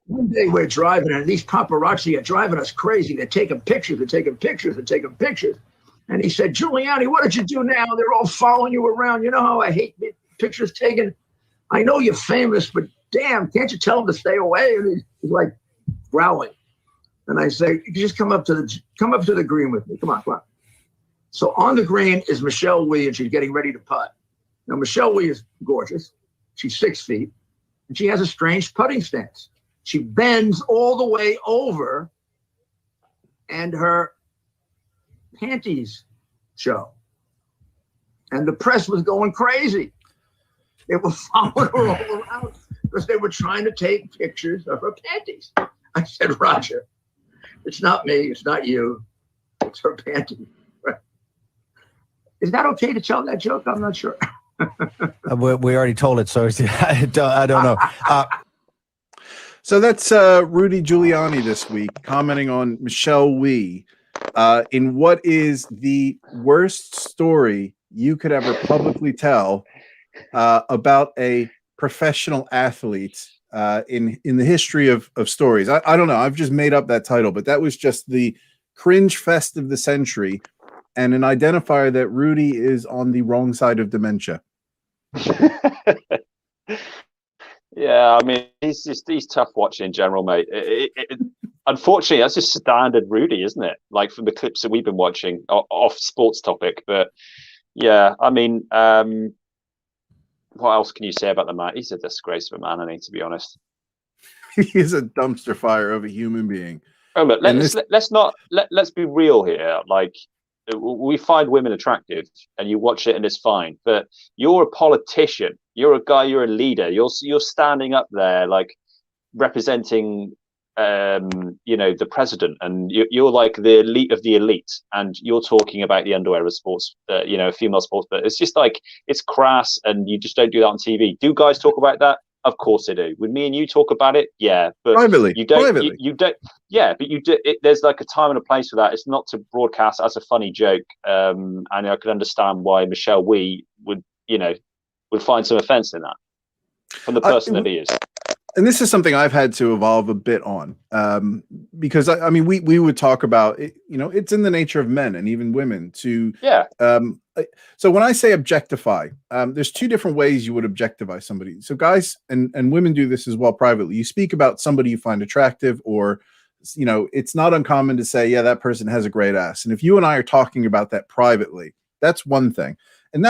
one day we're driving, and these paparazzi are driving us crazy. They're taking pictures, And he said, Giuliani, what did you do now? They're all following you around. You know how I hate pictures taken? I know you're famous, but damn, can't you tell them to stay away? And he's like growling. And I say, you just come up to the green with me. Come on. So on the green is Michelle Wee, and she's getting ready to putt. Now, Michelle Wee is gorgeous. She's 6 feet. And she has a strange putting stance. She bends all the way over, and her panties show. And the press was going crazy. They were following her all around because they were trying to take pictures of her panties. I said, Roger, it's not me, it's not you, it's her panties. Is that okay to tell that joke? I'm not sure. We already told it, so I don't know. So that's Rudy Giuliani this week commenting on Michelle Wee in what is the worst story you could ever publicly tell about a professional athlete in the history of stories. I don't know. I've just made up that title, but that was just the cringe fest of the century and an identifier that Rudy is on the wrong side of dementia. Yeah, I mean, he's tough watching in general, mate. Unfortunately, that's just standard Rudy, isn't it? Like from the clips that we've been watching off sports topic. But yeah, I mean, what else can you say about the man? He's a disgrace of a man, to be honest. He's a dumpster fire of a human being. Oh, look, let's be real here. Like, we find women attractive, and you watch it and it's fine. But you're a politician. You're a guy. You're a leader. You're standing up there like representing, the president, and you're like the elite of the elite, and you're talking about the underwear of sports, female sports. But it's just like it's crass, and you just don't do that on TV. Do guys talk about that? Of course they do. Would me and you talk about it? Yeah, but privately, you don't. Privately. You don't. Yeah, but you do. There's like a time and a place for that. It's not to broadcast as a funny joke. And I could understand why Michelle Wee would find some offence in that from the person that he is. And this is something I've had to evolve a bit on, because I mean, we would talk about it, it's in the nature of men and even women to, so when I say objectify, there's two different ways you would objectify somebody. So guys and women do this as well privately. You speak about somebody you find attractive, or, it's not uncommon to say, yeah, that person has a great ass. And if you and I are talking about that privately, that's one thing. And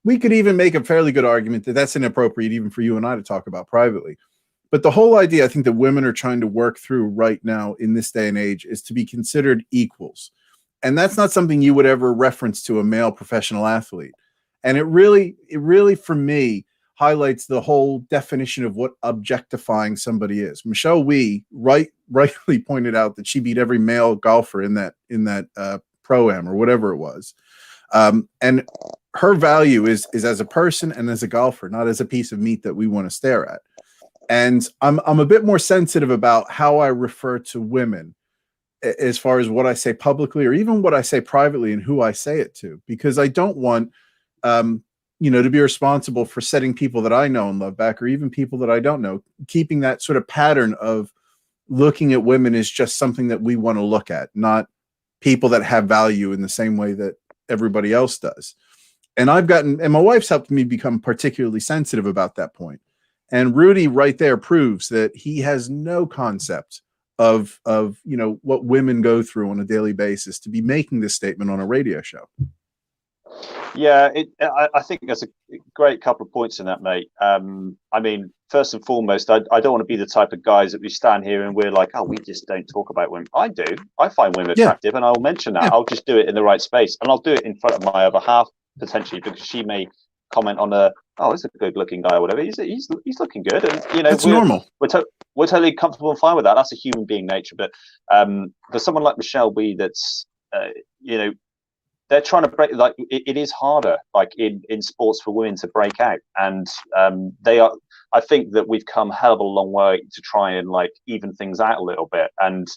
we could even make a fairly good argument that that's inappropriate even for you and I to talk about privately. But the whole idea I think that women are trying to work through right now in this day and age is to be considered equals. And that's not something you would ever reference to a male professional athlete. And it really, for me, highlights the whole definition of what objectifying somebody is. Michelle Wee rightly pointed out that she beat every male golfer in that pro-am or whatever it was. And her value is as a person and as a golfer, not as a piece of meat that we want to stare at. And I'm a bit more sensitive about how I refer to women as far as what I say publicly or even what I say privately and who I say it to, because I don't want, to be responsible for setting people that I know and love back, or even people that I don't know, keeping that sort of pattern of looking at women as just something that we want to look at, not people that have value in the same way that everybody else does. And my wife's helped me become particularly sensitive about that point. And Rudy right there proves that he has no concept of what women go through on a daily basis to be making this statement on a radio show. Yeah, I think there's a great couple of points in that, mate. I mean, first and foremost, I don't want to be the type of guys that we stand here and we're like, oh, we just don't talk about women. I do. I find women attractive, and I'll mention that. I'll just do it in the right space, and I'll do it in front of my other half potentially, because she may comment on it's a good looking guy or whatever. He's looking good, and that's normal. We're totally comfortable and fine with that. That's a human being nature. But for someone like Michelle Wee, that's they're trying to break, like it is harder, like in sports, for women to break out, and I think that we've come a hell of a long way to try and like even things out a little bit. And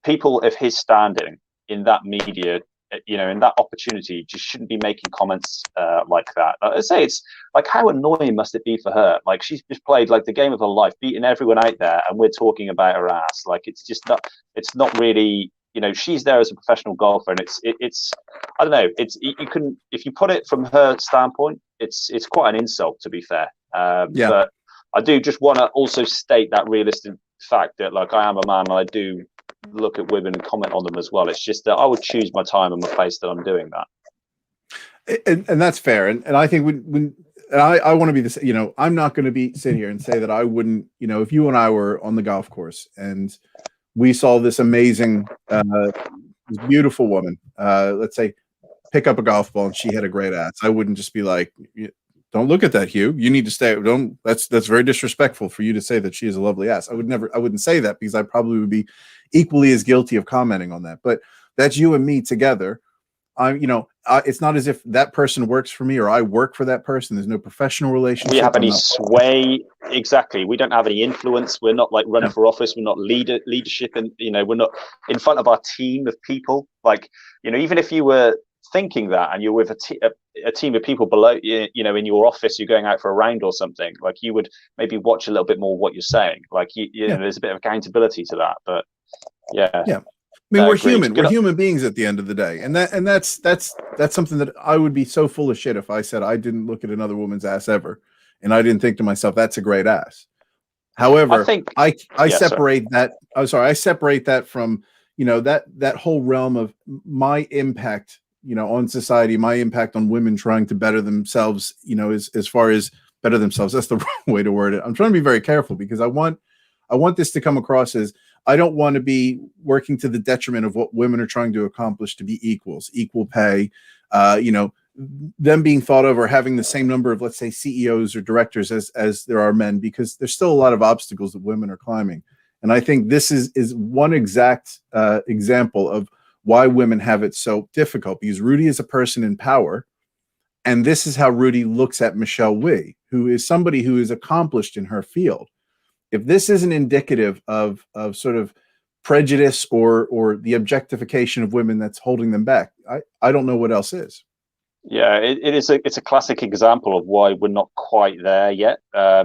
people of his standing in that media, in that opportunity, just shouldn't be making comments like that. I say, it's like, how annoying must it be for her? Like, she's just played like the game of her life, beating everyone out there, and we're talking about her ass. Like, it's not really, she's there as a professional golfer, and it's I don't know, you can, if you put it from her standpoint, it's quite an insult, to be fair. But I do just want to also state that realistic fact that, like, I am a man and I do look at women and comment on them as well. It's just that I would choose my time and my place that I'm doing that. And that's fair. And I think when I want to be this, I'm not going to sit here and say that I wouldn't, if you and I were on the golf course and we saw this amazing, this beautiful woman, let's say, pick up a golf ball and she had a great ass, I wouldn't just be like, don't look at that, Hugh. You need to stay. That's very disrespectful for you to say that she has a lovely ass. I wouldn't say that, because I probably would be equally as guilty of commenting on that. But that's you and me together. It's not as if that person works for me or I work for that person. There's no professional relationship. We have any sway. Exactly. We don't have any influence. We're not like running for office. We're not leadership, and we're not in front of our team of people. Like, even if you were thinking that and you're with a team of people below you, in your office, you're going out for a round or something, like, you would maybe watch a little bit more what you're saying. Like, there's a bit of accountability to that. But I mean, we're human. We're human beings at the end of the day, and that's something that I would be so full of shit if I said I didn't look at another woman's ass ever, and I didn't think to myself, that's a great ass. However, I separate that. I'm sorry, I separate that from that whole realm of my impact, on society, my impact on women trying to better themselves. As far as better themselves, that's the wrong way to word it. I'm trying to be very careful, because I want this to come across as I don't want to be working to the detriment of what women are trying to accomplish to be equals, equal pay, them being thought of or having the same number of, let's say, CEOs or directors as there are men, because there's still a lot of obstacles that women are climbing. And I think this is one exact example of why women have it so difficult, because Rudy is a person in power. And this is how Rudy looks at Michelle Wie, who is somebody who is accomplished in her field. If this isn't indicative of sort of prejudice or the objectification of women that's holding them back, I don't know what else is. Yeah, it's a classic example of why we're not quite there yet. I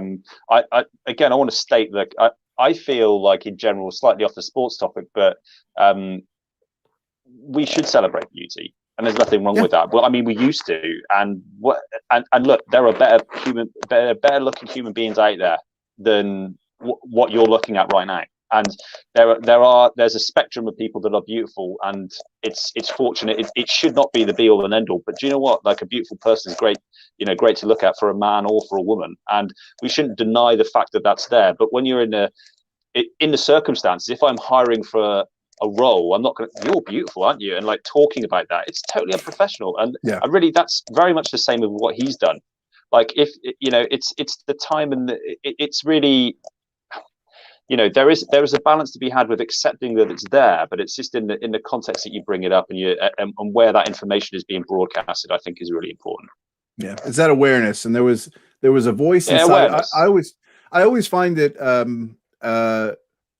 want to state that I feel like, in general, slightly off the sports topic, but we should celebrate beauty, and there's nothing wrong with that. Well, I mean, we used to, and look, there are better looking human beings out there than what you're looking at right now. And there's a spectrum of people that are beautiful, and it's fortunate. It should not be the be all and end all. But do you know what? Like, a beautiful person is great, great to look at for a man or for a woman, and we shouldn't deny the fact that that's there. But when you're in the circumstances, if I'm hiring for a role, I'm not going to, you're beautiful, aren't you? And like talking about that, it's totally unprofessional. And I really, that's very much the same with what he's done. Like, if it's the time, and it's really. There is a balance to be had with accepting that it's there, but it's just in the context that you bring it up, and where that information is being broadcasted, I think, is really important. Yeah, it's that awareness, and there was a voice inside. I always find it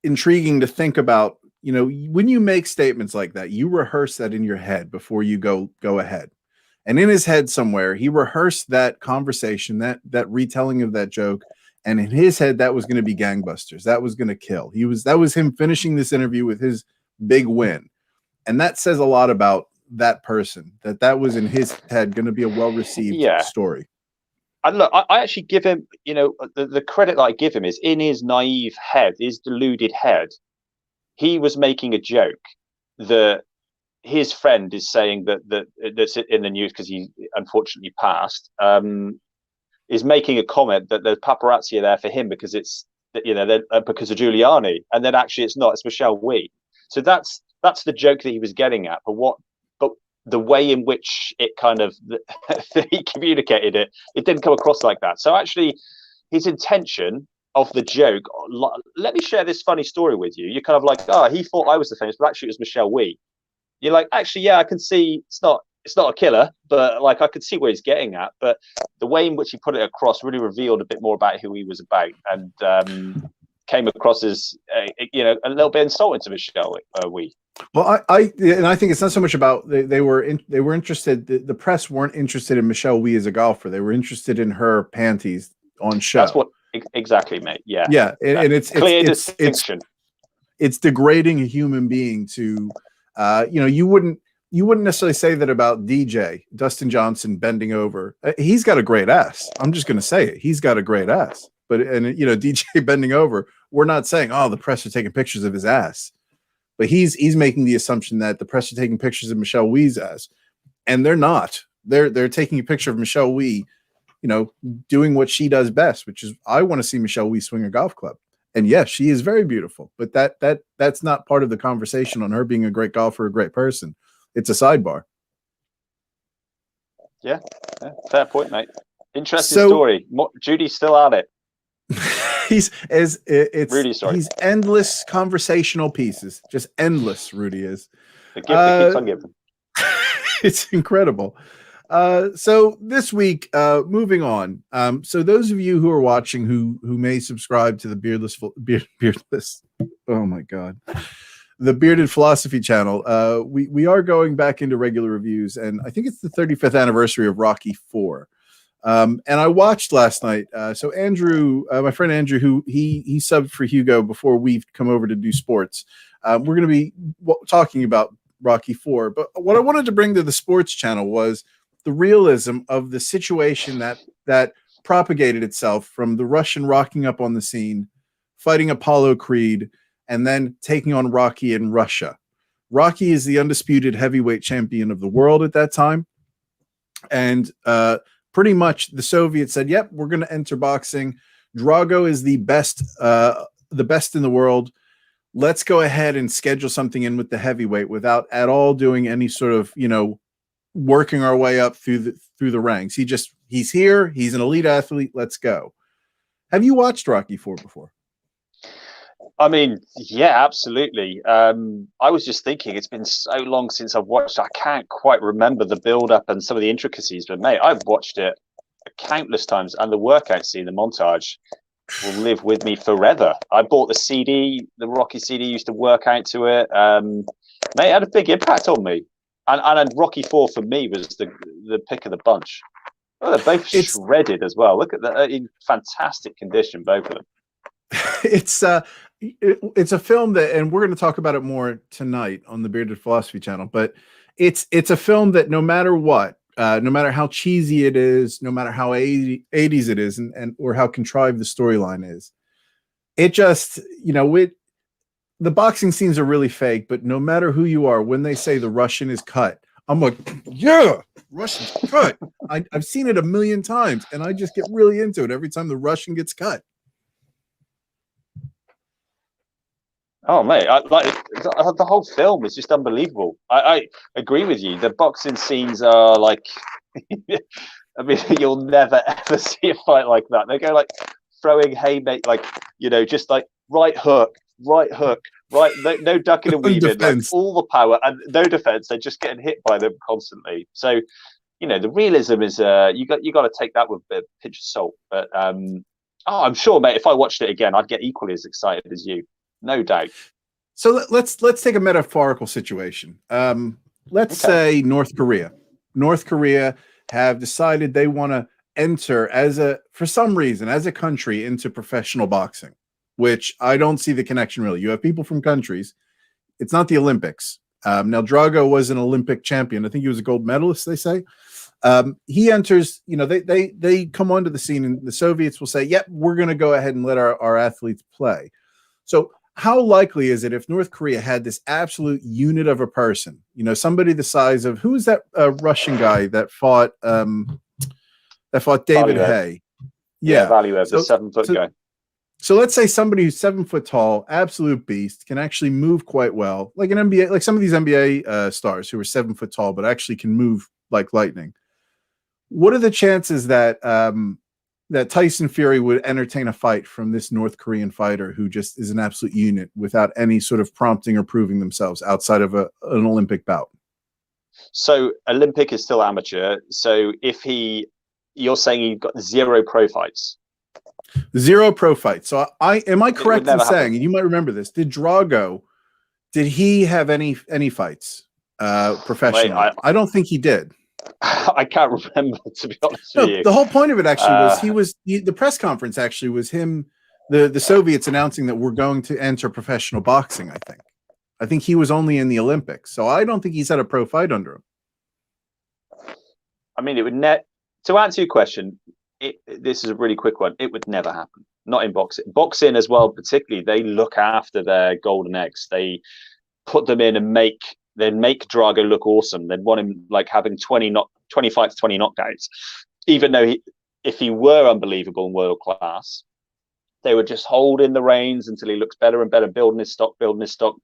intriguing to think about. When you make statements like that, you rehearse that in your head before you go ahead, and in his head somewhere, he rehearsed that conversation, that retelling of that joke. And in his head, that was going to be gangbusters. That was going to kill. That was him finishing this interview with his big win. And that says a lot about that person, that was in his head going to be a well-received story. And look, I actually give him, the credit that I give him is, in his naive head, his deluded head, he was making a joke that his friend is saying that's in the news because he unfortunately passed. Is making a comment that the paparazzi are there for him because it's because of Giuliani, and then actually it's not. It's Michelle Wie. So that's the joke that he was getting at. But the way in which it kind of he communicated it didn't come across like that. So actually, his intention of the joke. Let me share this funny story with you. You're kind of like, he thought I was the famous, but actually it was Michelle Wie. You're like, actually, yeah, I can see it's not a killer, but like I could see where he's getting at. But the way in which he put it across really revealed a bit more about who he was about, and came across as a little bit insulting to Michelle Wie. Well, I think it's not so much about they were interested. The press weren't interested in Michelle Wie as a golfer. They were interested in her panties on show. That's what exactly, mate. Yeah, yeah, and it's clear distinction. It's degrading a human being to, you wouldn't necessarily say that about DJ Dustin Johnson bending over. He's got a great ass. I'm just going to say it. He's got a great ass. But DJ bending over, we're not saying, the press are taking pictures of his ass. But he's making the assumption that the press are taking pictures of Michelle Wie's ass, and they're not. They're taking a picture of Michelle Wie, doing what she does best, which is, I want to see Michelle Wie swing a golf club. And yes, she is very beautiful, but that's not part of the conversation on her being a great golfer, a great person. It's a sidebar. Yeah, fair point, mate. Interesting story. Judy's still at it. He's endless conversational pieces, just endless. Rudy is. The gift that keeps on giving. It's incredible. So this week, moving on. So those of you who are watching who may subscribe to the beardless. Oh my God. The Bearded Philosophy channel. We are going back into regular reviews, and I think it's the 35th anniversary of Rocky IV. And I watched last night. So Andrew, my friend Andrew, who he subbed for Hugo before we've come over to do sports. We're going to be talking about Rocky IV. But what I wanted to bring to the sports channel was the realism of the situation that propagated itself from the Russian rocking up on the scene, fighting Apollo Creed, and then taking on Rocky in Russia. Rocky is the undisputed heavyweight champion of the world at that time. And pretty much the Soviets said, yep, we're going to enter boxing. Drago is the best in the world. let's go ahead and schedule something in with the heavyweight without at all doing any sort of, working our way up through the ranks. He's here. He's an elite athlete. Let's go. Have you watched Rocky IV before? I mean, yeah, absolutely. I was just thinking, it's been so long since I've watched. I can't quite remember the build-up and some of the intricacies, but mate, I've watched it countless times, and the workout scene, the montage, will live with me forever. I bought the CD, the Rocky CD, used to work out to it. Mate, it had a big impact on me. And Rocky IV for me was the pick of the bunch. Oh, they're both shredded as well. Look at that, in fantastic condition, both of them. It's a film that, and we're going to talk about it more tonight on the Bearded Philosophy channel, but it's a film that no matter what, no matter how cheesy it is, no matter how 80s it is, and or how contrived the storyline is, it just, the boxing scenes are really fake, but no matter who you are, when they say the Russian is cut, I'm like, yeah, Russian's cut. I've seen it a million times, and I just get really into it every time the Russian gets cut. Oh, mate, the whole film is just unbelievable. I agree with you. The boxing scenes are like, I mean, you'll never, ever see a fight like that. They go like throwing haymakers, like, just like right hook, right, no ducking and weaving, like all the power and no defense. They're just getting hit by them constantly. So, the realism is you got to take that with a pinch of salt. But I'm sure, mate, if I watched it again, I'd get equally as excited as you. No doubt. So let's take a metaphorical situation. Let's say North Korea. North Korea have decided they want to enter for some reason as a country into professional boxing, which I don't see the connection really. You have people from countries. It's not the Olympics. Now Drago was an Olympic champion. I think he was a gold medalist, they say. He enters, they come onto the scene, and the Soviets will say, yep, we're going to go ahead and let our athletes play. So how likely is it if North Korea had this absolute unit of a person, somebody the size of, who's that Russian guy that fought David Hay? Yeah, Valiev, the 7 foot guy. So let's say somebody who's 7 foot tall, absolute beast, can actually move quite well, like an NBA, like some of these NBA stars who are 7 foot tall, but actually can move like lightning. What are the chances that that Tyson Fury would entertain a fight from this North Korean fighter who just is an absolute unit without any sort of prompting or proving themselves outside of an Olympic bout? So Olympic is still amateur. So you're saying he got 0 pro fights? 0 pro fights. So am I correct in saying, and you might remember this, did he have any fights professionally? Wait, I don't think he did. I can't remember, to be honest with you. The whole point of it actually was the press conference actually was him, the Soviets announcing that we're going to enter professional boxing. I think he was only in the Olympics, so I don't think he's had a pro fight under him. I mean, it would to answer your question, this is a really quick one. It would never happen. Not in boxing. Boxing as well, particularly, they look after their golden eggs. They put them in and make Drago look awesome. They'd want him like having 25 to 20 knockouts. Even though if he were unbelievable and world class, they would just hold in the reins until he looks better and better, building his stock.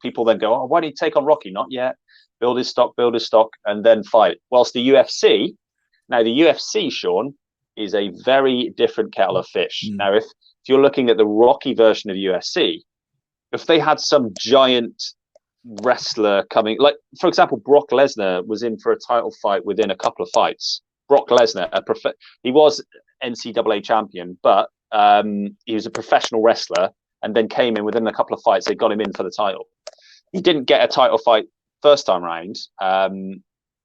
People then go, oh, why did he take on Rocky? Not yet. Build his stock, and then fight. Whilst the UFC, Sean, is a very different kettle of fish. Now, if you're looking at the Rocky version of UFC, if they had some giant wrestler coming, like for example, Brock Lesnar was in for a title fight within a couple of fights. Brock Lesnar, he was NCAA champion, but he was a professional wrestler and then came in within a couple of fights. They got him in for the title. He didn't get a title fight first time round.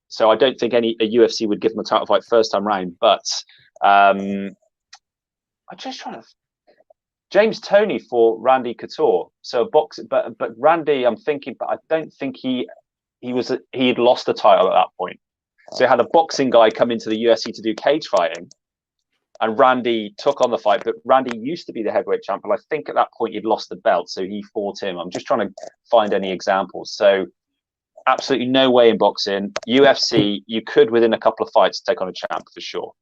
So I don't think a UFC would give him a title fight first time round, but I'm just trying to. James Toney for Randy Couture. So boxing, but Randy, I'm thinking, but I don't think he had lost the title at that point. So he had a boxing guy come into the UFC to do cage fighting, and Randy took on the fight. But Randy used to be the heavyweight champion. I think at that point he'd lost the belt, so he fought him. I'm just trying to find any examples. So absolutely no way in boxing. UFC, you could within a couple of fights take on a champ for sure,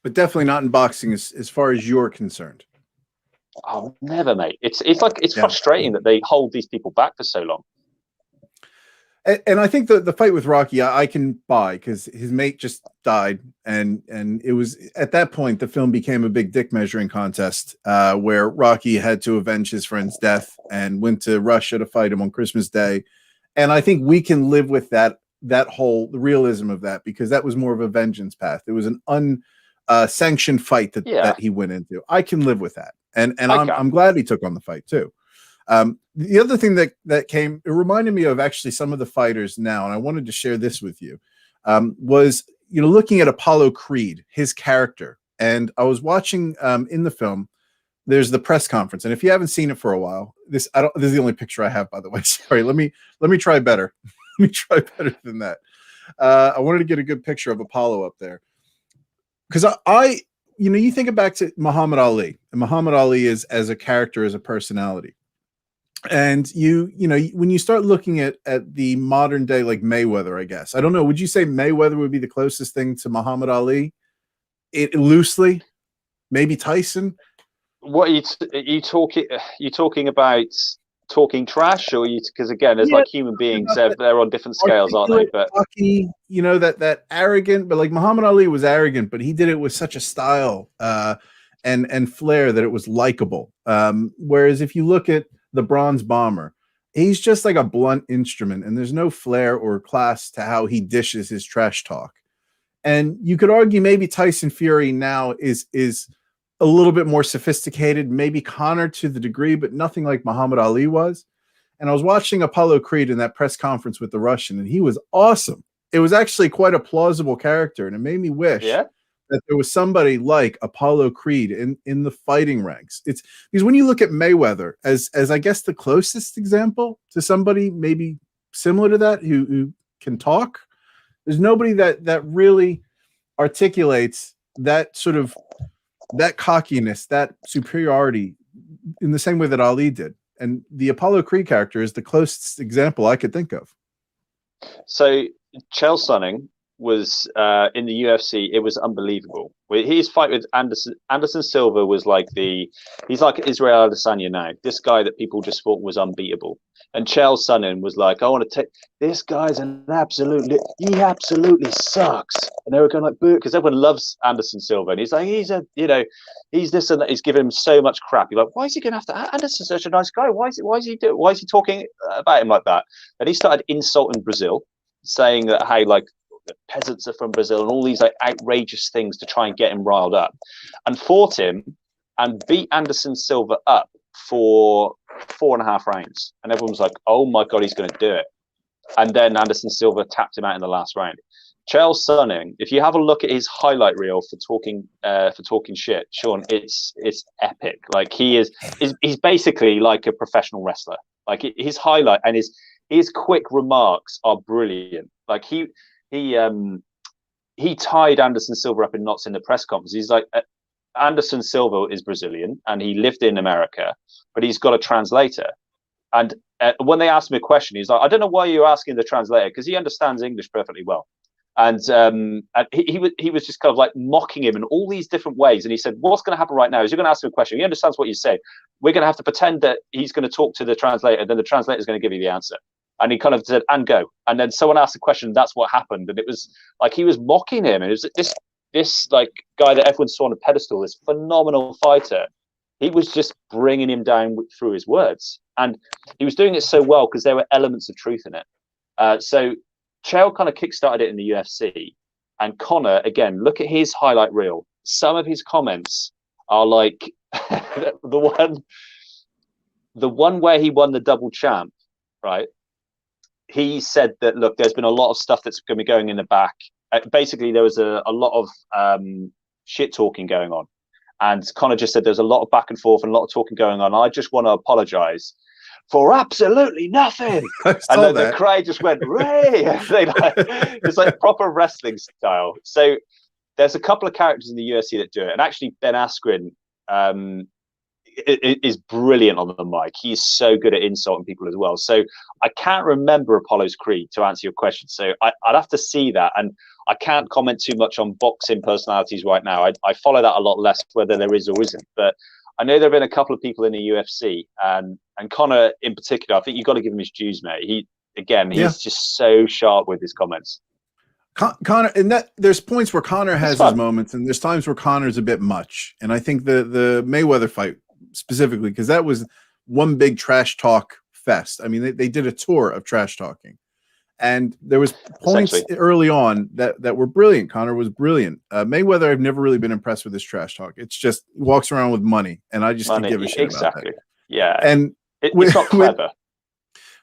but definitely not in boxing as far as you're concerned. Oh, never, mate. It's like it's Yeah. frustrating that they hold these people back for so long. And I think the fight with Rocky, I can buy, because his mate just died, and it was at that point the film became a big dick measuring contest, where Rocky had to avenge his friend's death and went to Russia to fight him on Christmas Day, and I think we can live with that whole the realism of that, because that was more of a vengeance path. It was an unsanctioned fight that he went into. I can live with that, and I'm glad he took on the fight too. The other thing that came, it reminded me of actually some of the fighters now, and I wanted to share this with you, was, looking at Apollo Creed, his character. And I was watching in the film, there's the press conference. And if you haven't seen it for a while, this is the only picture I have, by the way. Sorry, let me try better. Let me try better than that. I wanted to get a good picture of Apollo up there. Because you think back to Muhammad Ali, and Muhammad Ali is, as a character, as a personality. And when you start looking at the modern day, like Mayweather, I guess, I don't know, would you say Mayweather would be the closest thing to Muhammad Ali? It loosely, maybe Tyson. What are you talking? You talking about talking trash, or because again, as like human beings, they're on different scales, aren't they? But Rocky, that arrogant, but like Muhammad Ali was arrogant, but he did it with such a style and flair that it was likable. Whereas if you look at the Bronze Bomber, he's just like a blunt instrument, and there's no flair or class to how he dishes his trash talk. And you could argue maybe Tyson Fury now is a little bit more sophisticated, maybe Conor to the degree, but nothing like Muhammad Ali was. And I was watching Apollo Creed in that press conference with the Russian, and he was awesome. It was actually quite a plausible character, and it made me wish that there was somebody like Apollo Creed in the fighting ranks. It's because when you look at Mayweather as I guess the closest example to somebody maybe similar to that who can talk, there's nobody that really articulates that sort of that cockiness, that superiority in the same way that Ali did. And the Apollo Creed character is the closest example I could think of. So Chael Sonnen was in the UFC. It was unbelievable. His fight with Anderson Silva was he's like Israel Adesanya now. This guy that people just thought was unbeatable. And Chael Sonnen was like, I want to take this guy's he absolutely sucks. And they were going like, boo, because everyone loves Anderson Silva, and he's like, he's this and that. He's giving him so much crap. You're like, why is he going after Anderson's such a nice guy? Why is he talking about him like that? And he started insulting Brazil, saying that hey, like, peasants are from Brazil, and all these like outrageous things to try and get him riled up, and fought him and beat Anderson Silva up for 4.5 rounds. And everyone was like, oh my God, he's going to do it. And then Anderson Silva tapped him out in the last round. Chael Sonnen, if you have a look at his highlight reel for talking shit, Sean, it's epic. Like he's basically like a professional wrestler. Like his highlight and his quick remarks are brilliant. Like he tied Anderson Silva up in knots in the press conference. He's like, Anderson Silva is Brazilian and he lived in America, but he's got a translator. And when they asked him a question, he's like, I don't know why you're asking the translator, because he understands English perfectly well. And he was just kind of like mocking him in all these different ways. And he said, what's going to happen right now is you're going to ask him a question. He understands what you say. We're going to have to pretend that he's going to talk to the translator. Then the translator is going to give you the answer. And he kind of said, and go. And then someone asked a question. That's what happened. And it was like he was mocking him. And it was this like guy that everyone saw on a pedestal, this phenomenal fighter. He was just bringing him down through his words. And he was doing it so well because there were elements of truth in it. So Chael kind of kickstarted it in the UFC. And Conor, again, look at his highlight reel. Some of his comments are like the one where he won the double champ, right? He said that, look, there's been a lot of stuff that's going to be going in the back. Basically, there was a lot of shit talking going on. And Conor just said there's a lot of back and forth and a lot of talking going on. I just want to apologize for absolutely nothing. And then the crowd just went, Ray! It's like proper wrestling style. So there's a couple of characters in the UFC that do it. And actually, Ben Askren is brilliant on the mic. He's so good at insulting people as well. So I can't remember Apollo's Creed to answer your question. So I'd have to see that. And I can't comment too much on boxing personalities right now. I follow that a lot less, whether there is or isn't. But I know there have been a couple of people in the UFC, and Conor in particular. I think you've got to give him his dues, mate. He's just so sharp with his comments. Conor, and that there's points where Conor has fun. his moments, and there's times where Conor's a bit much. And I think the Mayweather fight specifically, because that was one big trash talk fest. I mean, they did a tour of trash talking, and there was points early on that were brilliant. Conor was brilliant. Mayweather, I've never really been impressed with his trash talk. It's just he walks around with money, and I just can give a shit about that. Yeah, and it's not clever.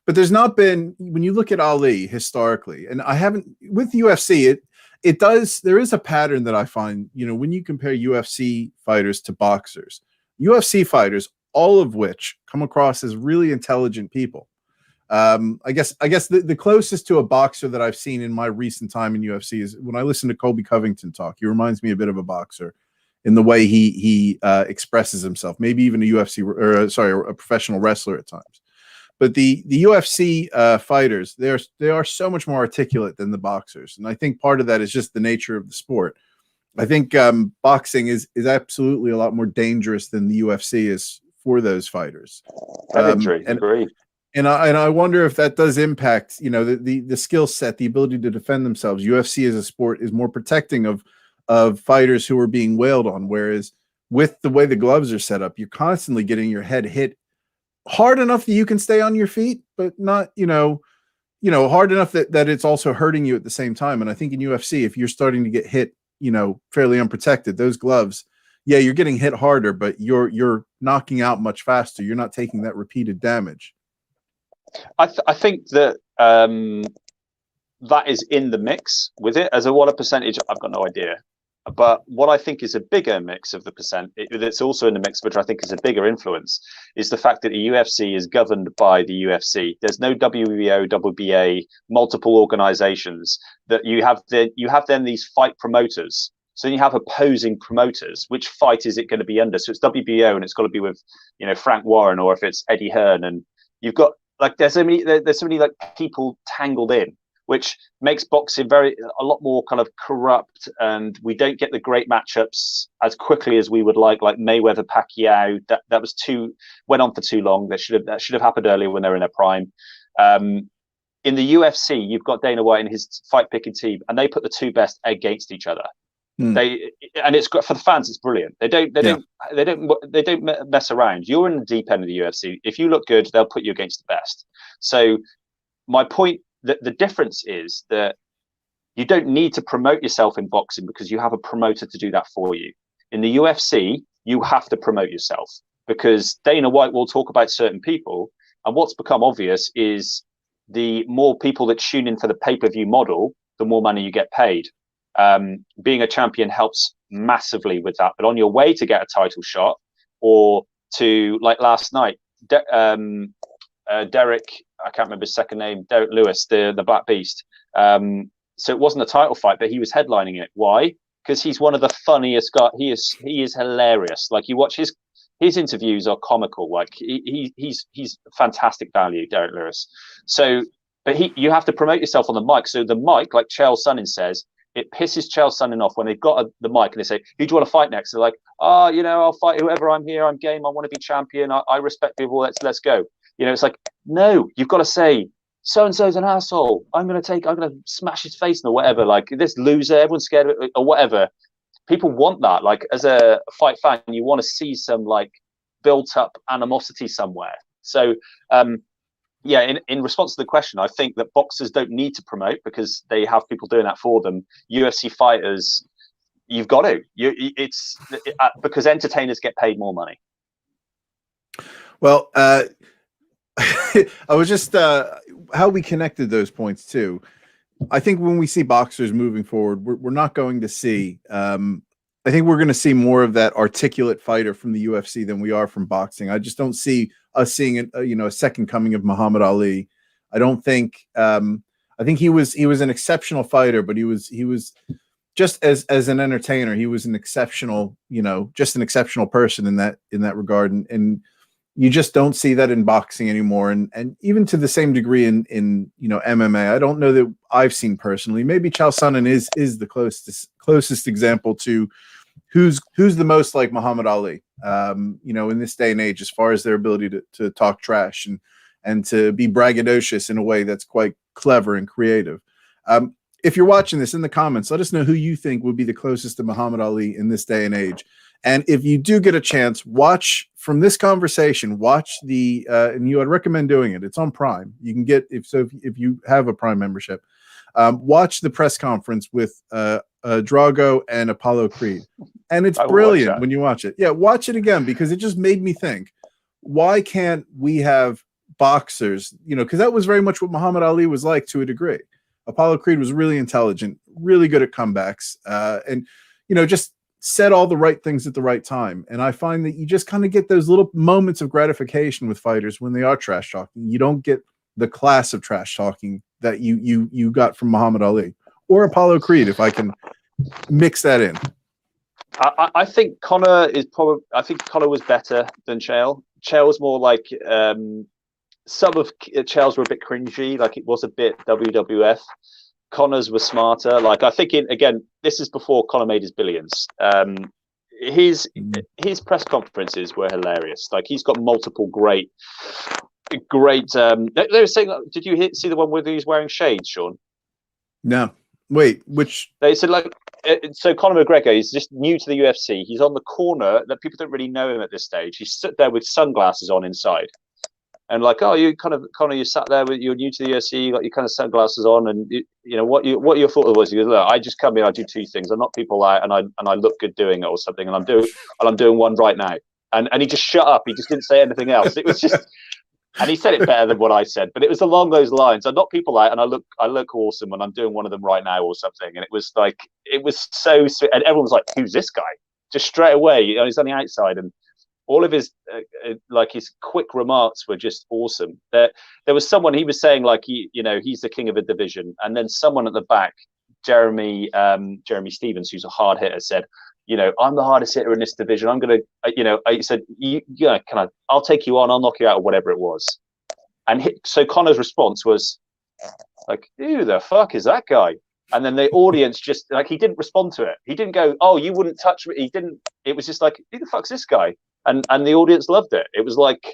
But there's not been, when you look at Ali historically, and I haven't with UFC, there is a pattern that I find, when you compare UFC fighters to boxers, UFC fighters, all of which come across as really intelligent people. I guess the closest to a boxer that I've seen in my recent time in UFC is when I listen to Colby Covington talk. He reminds me a bit of a boxer in the way he expresses himself, maybe even a professional wrestler at times. But the UFC fighters, they are so much more articulate than the boxers, and I think part of that is just the nature of the sport. I think boxing is absolutely a lot more dangerous than the UFC is for those fighters. Agreed. And I wonder if that does impact, the skill set, the ability to defend themselves. UFC as a sport is more protecting of fighters who are being wailed on, whereas with the way the gloves are set up, you're constantly getting your head hit hard enough that you can stay on your feet, but not, hard enough that it's also hurting you at the same time. And I think in UFC, if you're starting to get hit, fairly unprotected, those gloves, yeah, you're getting hit harder, but you're knocking out much faster. You're not taking that repeated damage. I think that that is in the mix with it. As what a percentage, I've got no idea. But what I think is a bigger mix of the percent, that's also in the mix, which I think is a bigger influence, is the fact that the UFC is governed by the UFC. There's no WBO, WBA, multiple organizations that you have. You have then these fight promoters. So you have opposing promoters. Which fight is it going to be under? So it's WBO, and it's got to be with Frank Warren, or if it's Eddie Hearn, and you've got there's so many people tangled in, which makes boxing a lot more kind of corrupt, and we don't get the great matchups as quickly as we would like Mayweather Pacquiao. That went on for too long. That should have happened earlier when they were in their prime. In the UFC, you've got Dana White and his fight picking team, and they put the two best against each other. And it's for the fans. It's brilliant. They don't mess around. You're in the deep end of the UFC. If you look good, they'll put you against the best. So my point. The difference is that you don't need to promote yourself in boxing because you have a promoter to do that for you. In the UFC, you have to promote yourself because Dana White will talk about certain people. And what's become obvious is the more people that tune in for the pay-per-view model, the more money you get paid. Being a champion helps massively with that. But on your way to get a title shot or to, like last night, Derek, I can't remember his second name, Derek Lewis, the Black Beast. So it wasn't a title fight, but he was headlining it. Why? Because he's one of the funniest guys. He is hilarious. Like you watch his interviews are comical. Like he's fantastic value, Derek Lewis. So, but you have to promote yourself on the mic. So the mic, like Chael Sonnen says, it pisses Chael Sonnen off when they've got the mic and they say, "Who do you want to fight next?" They're like, "Oh, I'll fight whoever. I'm here. I'm game. I want to be champion. I respect people. Let's go." It's like, no, you've got to say, so-and-so's an asshole. I'm going to smash his face or whatever. Like this loser, everyone's scared of it or whatever. People want that. Like as a fight fan, you want to see some like built up animosity somewhere. So, in response to the question, I think that boxers don't need to promote because they have people doing that for them. UFC fighters, you've got to. Because entertainers get paid more money. Well, I was just how we connected those points too. I think when we see boxers moving forward, we're not going to see. I think we're going to see more of that articulate fighter from the UFC than we are from boxing. I just don't see us seeing a second coming of Muhammad Ali. I don't think. I think he was an exceptional fighter, but he was just as an entertainer. He was an exceptional, just an exceptional person in that regard, and you just don't see that in boxing anymore, and even to the same degree in MMA. I don't know that I've seen personally. Maybe Chael Sonnen is the closest example to who's the most like Muhammad Ali, you know, in this day and age, as far as their ability to talk trash and to be braggadocious in a way that's quite clever and creative. If you're watching this, in the comments, let us know who you think would be the closest to Muhammad Ali in this day and age. And if you do get a chance, watch from this conversation, watch the, and I'd recommend doing it. It's on Prime. You can get, if you have a Prime membership, watch the press conference with Drago and Apollo Creed. And it's brilliant when you watch it. Yeah, watch it again, because it just made me think, why can't we have boxers, you know, because that was very much what Muhammad Ali was like to a degree. Apollo Creed was really intelligent, really good at comebacks, and, you know, just said all the right things at the right time. And I find that you just kind of get those little moments of gratification with fighters when they are trash talking. You don't get the class of trash talking that you got from Muhammad Ali or Apollo Creed, if I can mix that in. I think Conor is probably. I think Conor was better than Chael. Chael was more like some of Chael's were a bit cringy, like it was a bit WWF. Conor's was smarter. Like I think, again, this is before Conor made his billions. His press conferences were hilarious. Like he's got multiple great. They were saying, did you see the one where he was wearing shades, Sean? No. Wait, which? They said, like, so Conor McGregor, he's just new to the UFC. He's on the corner that people don't really know him at this stage. He's stood there with sunglasses on inside. And like, oh, you kind of, Conor, you sat there you're new to the UFC, you got your kind of sunglasses on, and you know what your thought was. He goes, look, I just come here, I do two things. I knock people out, and I look good doing it or something, and I'm doing one right now. And he just shut up. He just didn't say anything else. It was just, and he said it better than what I said, but it was along those lines. I knock people out, and I look awesome, and I'm doing one of them right now or something. And it was like, it was so sweet, and everyone was like, who's this guy? Just straight away, you know, he's on the outside, and all of his like his quick remarks were just awesome. There was someone, he was saying like you know, he's the king of a division, and then someone at the back, Jeremy Stevens, who's a hard hitter, said, you know, I'm the hardest hitter in this division. I'm gonna, you know, he said, yeah, I'll take you on, I'll knock you out, or whatever it was. And so Conor's response was like, who the fuck is that guy? And then the audience just like, he didn't respond to it. He didn't go, oh, you wouldn't touch me. He didn't. It was just like, who the fuck's this guy? And the audience loved it. It was like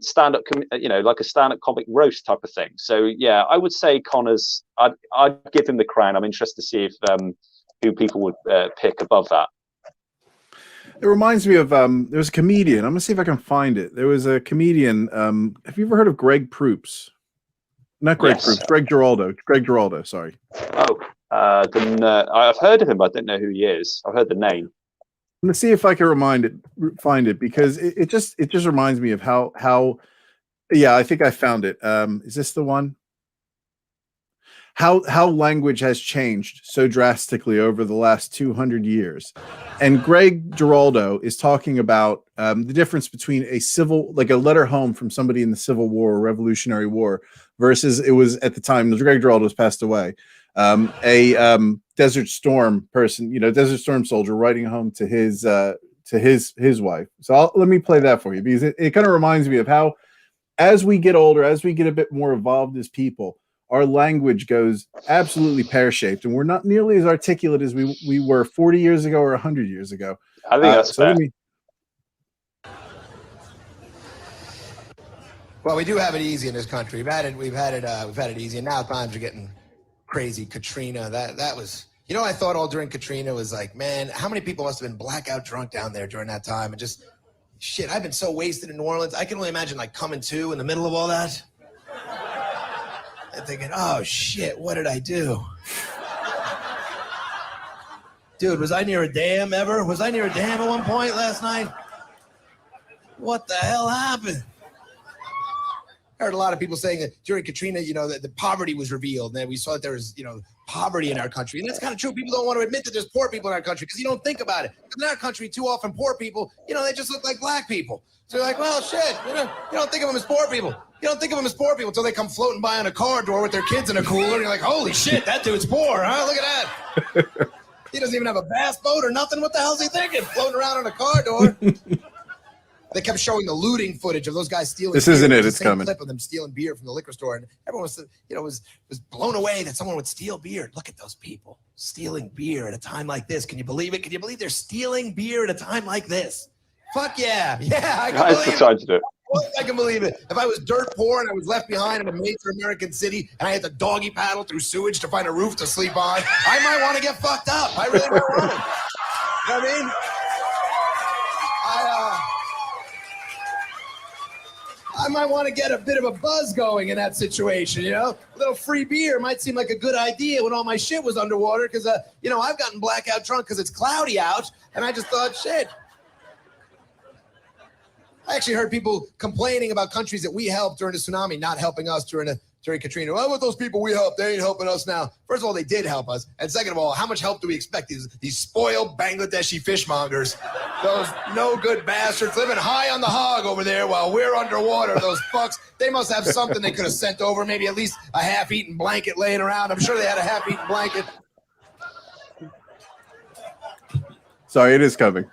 stand-up, you know, like a stand-up comic roast type of thing. So yeah, I would say Conor's. I'd give him the crown. I'm interested to see if who people would pick above that. It reminds me of there was a comedian. I'm gonna see if I can find it. There was a comedian. Have you ever heard of Greg Proops? Not Greg Proops. Greg Giraldo. Greg Giraldo. Sorry. Oh, I've heard of him, but I don't know who he is. I've heard the name. Let's see if I can find it, because it just reminds me of how yeah, I think I found it. Is this the one? How language has changed so drastically over the last 200 years. And Greg Giraldo is talking about the difference between like a letter home from somebody in the Civil War or Revolutionary War versus, it was at the time Greg Giraldo's passed away, a Desert Storm person, you know, Desert Storm soldier writing home to his wife. So let me play that for you, because it kind of reminds me of how, as we get older, as we get a bit more evolved as people, our language goes absolutely pear-shaped, and we're not nearly as articulate as we were 40 years ago or 100 years ago. I think that's fair. Well, we do have it easy in this country. We've had it easy, and now times are getting crazy. Katrina, that was, you know, I thought all during Katrina was like, man, how many people must have been blackout drunk down there during that time? And just, shit, I've been so wasted in New Orleans. I can only imagine like coming to in the middle of all that and thinking, oh shit, what did I do? Dude, was I near a dam ever? Was I near a dam at one point last night? What the hell happened? I heard a lot of people saying that during Katrina, you know, that the poverty was revealed, and then we saw that there was, you know, poverty in our country. And that's kind of true. People don't want to admit that there's poor people in our country because you don't think about it. In our country, too often poor people, you know, they just look like black people. So you're like, well, shit, you don't think of them as poor people. You don't think of them as poor people until they come floating by on a car door with their kids in a cooler, and you're like, holy shit, that dude's poor, huh? Look at that. He doesn't even have a bass boat or nothing. What the hell is he thinking? Floating around on a car door. They kept showing the looting footage of those guys stealing. This beer. isn't it. The It's same coming. Clip of them stealing beer from the liquor store, and everyone was, was blown away that someone would steal beer. Look at those people stealing beer at a time like this. Can you believe it? Can you believe they're stealing beer at a time like this? Fuck yeah, yeah! I can That's the believe time to do it. I can believe it. If I was dirt poor and I was left behind in a major American city and I had to doggy paddle through sewage to find a roof to sleep on, I might want to get fucked up. I really might want to. You know what I mean? I might want to get a bit of a buzz going in that situation, you know? A little free beer might seem like a good idea when all my shit was underwater because, I've gotten blackout drunk because it's cloudy out, and I just thought, shit. I actually heard people complaining about countries that we helped during the tsunami not helping us during Katrina. Well, with those people we helped, they ain't helping us now. First of all, they did help us. And second of all, how much help do we expect these spoiled Bangladeshi fishmongers, those no good bastards living high on the hog over there while we're underwater, those fucks, they must have something they could have sent over, maybe at least a half-eaten blanket laying around. I'm sure they had a half-eaten blanket. Sorry, it is coming.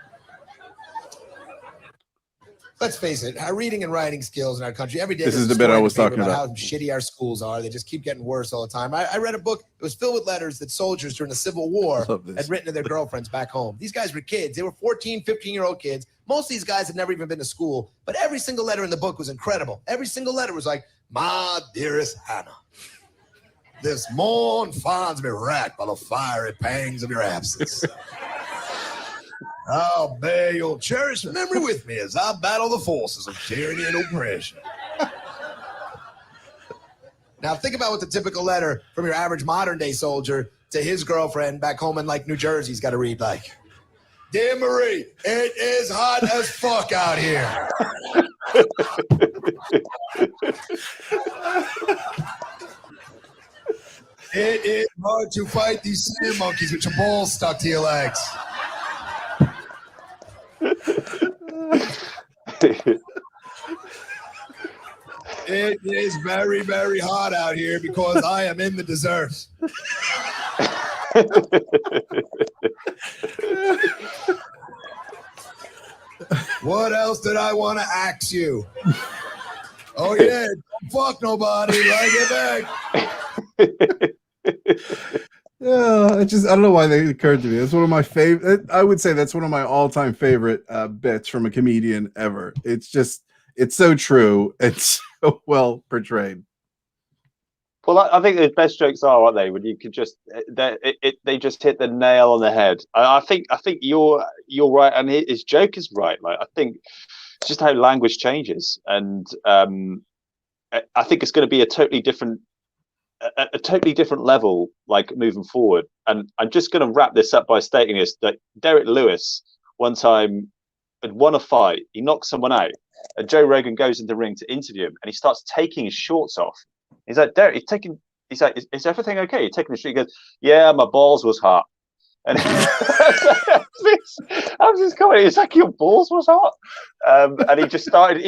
Let's face it, our reading and writing skills in our country, every day. This is the bit I was talking about. How shitty our schools are. They just keep getting worse all the time. I read a book. It was filled with letters that soldiers during the Civil War had written to their girlfriends back home. These guys were kids. They were 14, 15-year-old kids. Most of these guys had never even been to school. But every single letter in the book was incredible. Every single letter was like, "My dearest Hannah, this morn finds me racked by the fiery pangs of your absence. I'll bear your cherished memory with me as I battle the forces of tyranny and oppression." Now, think about what the typical letter from your average modern-day soldier to his girlfriend back home in, like, New Jersey's got to read like, "Dear Marie, it is hot as fuck out here. It is hard to fight these sand monkeys with your balls stuck to your legs. It is very, very hot out here because I am in the desert. What else did I want to ask you? Oh yeah, don't fuck nobody, like it back." Yeah, I don't know why they occurred to me. It's one of my favorite. I would say that's one of my all-time favorite bits from a comedian ever. It's so true. It's so well portrayed. Well, I think the best jokes are, aren't they? When you could just they just hit the nail on the head. I think you're right, and his joke is right. Like, I think it's just how language changes, and I think it's going to be a totally different level, like, moving forward. And I'm just going to wrap this up by stating this: that Derek Lewis one time had won a fight. He knocked someone out, and Joe Rogan goes into the ring to interview him, and he starts taking his shorts off. He's like, "Derek, he's like, is everything okay? You're taking the shit." He goes, "Yeah, my balls was hot." And I was just commenting, it's like, "Your balls was hot?" And he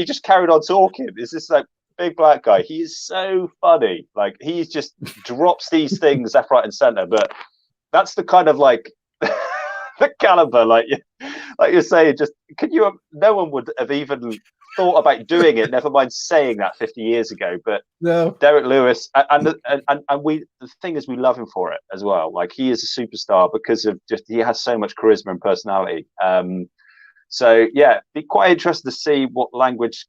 just carried on talking. It's this like big black guy. He is so funny. Like, he just drops these things left, right, and center. But that's the kind of, like, the caliber, like you're saying. Just no one would have even thought about doing it, never mind saying that 50 years ago. But No. Derek Lewis, and the thing is, we love him for it as well. Like, he is a superstar because of just, he has so much charisma and personality. So yeah, be quite interested to see what language,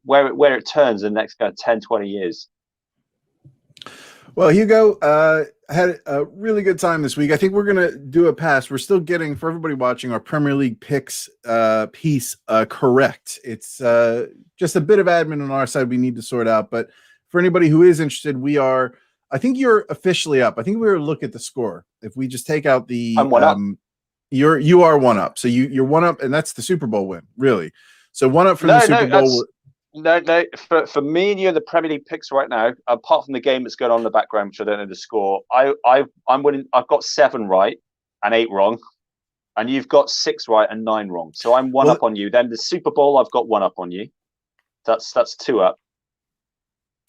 where it turns in the next 10, 20 years. Well, Hugo, had a really good time this week. I think we're going to do a pass. We're still getting, for everybody watching, our Premier League picks piece correct. It's just a bit of admin on our side we need to sort out. But for anybody who is interested, I think you're officially up. I think we were to look at the score. If we just take out the, I'm one up. You are one up. So you're one up, and that's the Super Bowl win, really. So one up from the Super Bowl. No. For me and you in the Premier League picks right now, apart from the game that's going on in the background, which I don't know the score, I'm winning. I've got 7 right and 8 wrong, and you've got 6 right and 9 wrong. So I'm one up on you. Then the Super Bowl, I've got 1 up on you. That's 2 up.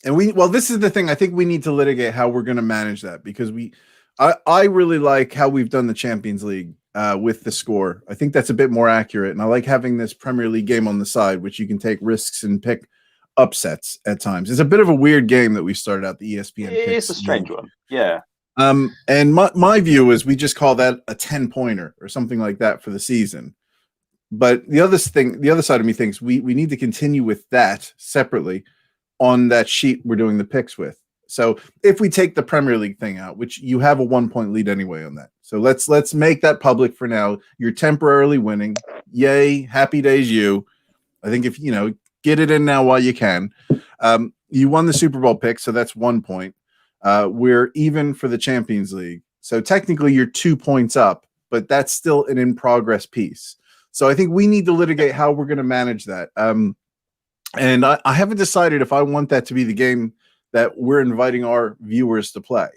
And this is the thing. I think we need to litigate how we're going to manage that, because I really like how we've done the Champions League with the score. I think that's a bit more accurate, and I like having this Premier League game on the side, which you can take risks and pick upsets at times. It's a bit of a weird game that we started out the ESPN. It's a strange one, yeah. And my view is we just call that a 10-pointer or something like that for the season. But the other side of me thinks we need to continue with that separately on that sheet we're doing the picks with. So if we take the Premier League thing out, which you have a 1-point lead anyway on that. So let's make that public for now. You're temporarily winning. Yay, happy days you. I think if get it in now while you can. You won the Super Bowl pick, so that's 1 point. We're even for the Champions League. So technically you're 2 points up, but that's still an in-progress piece. So I think we need to litigate how we're going to manage that. And I haven't decided if I want that to be the game that we're inviting our viewers to play.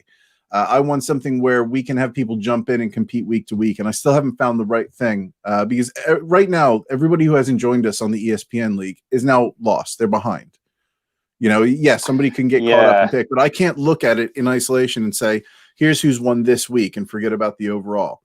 I want something where we can have people jump in and compete week to week, and I still haven't found the right thing because right now, everybody who hasn't joined us on the ESPN League is now lost. They're behind. Yes, somebody can get caught up and pick, but I can't look at it in isolation and say, here's who's won this week and forget about the overall.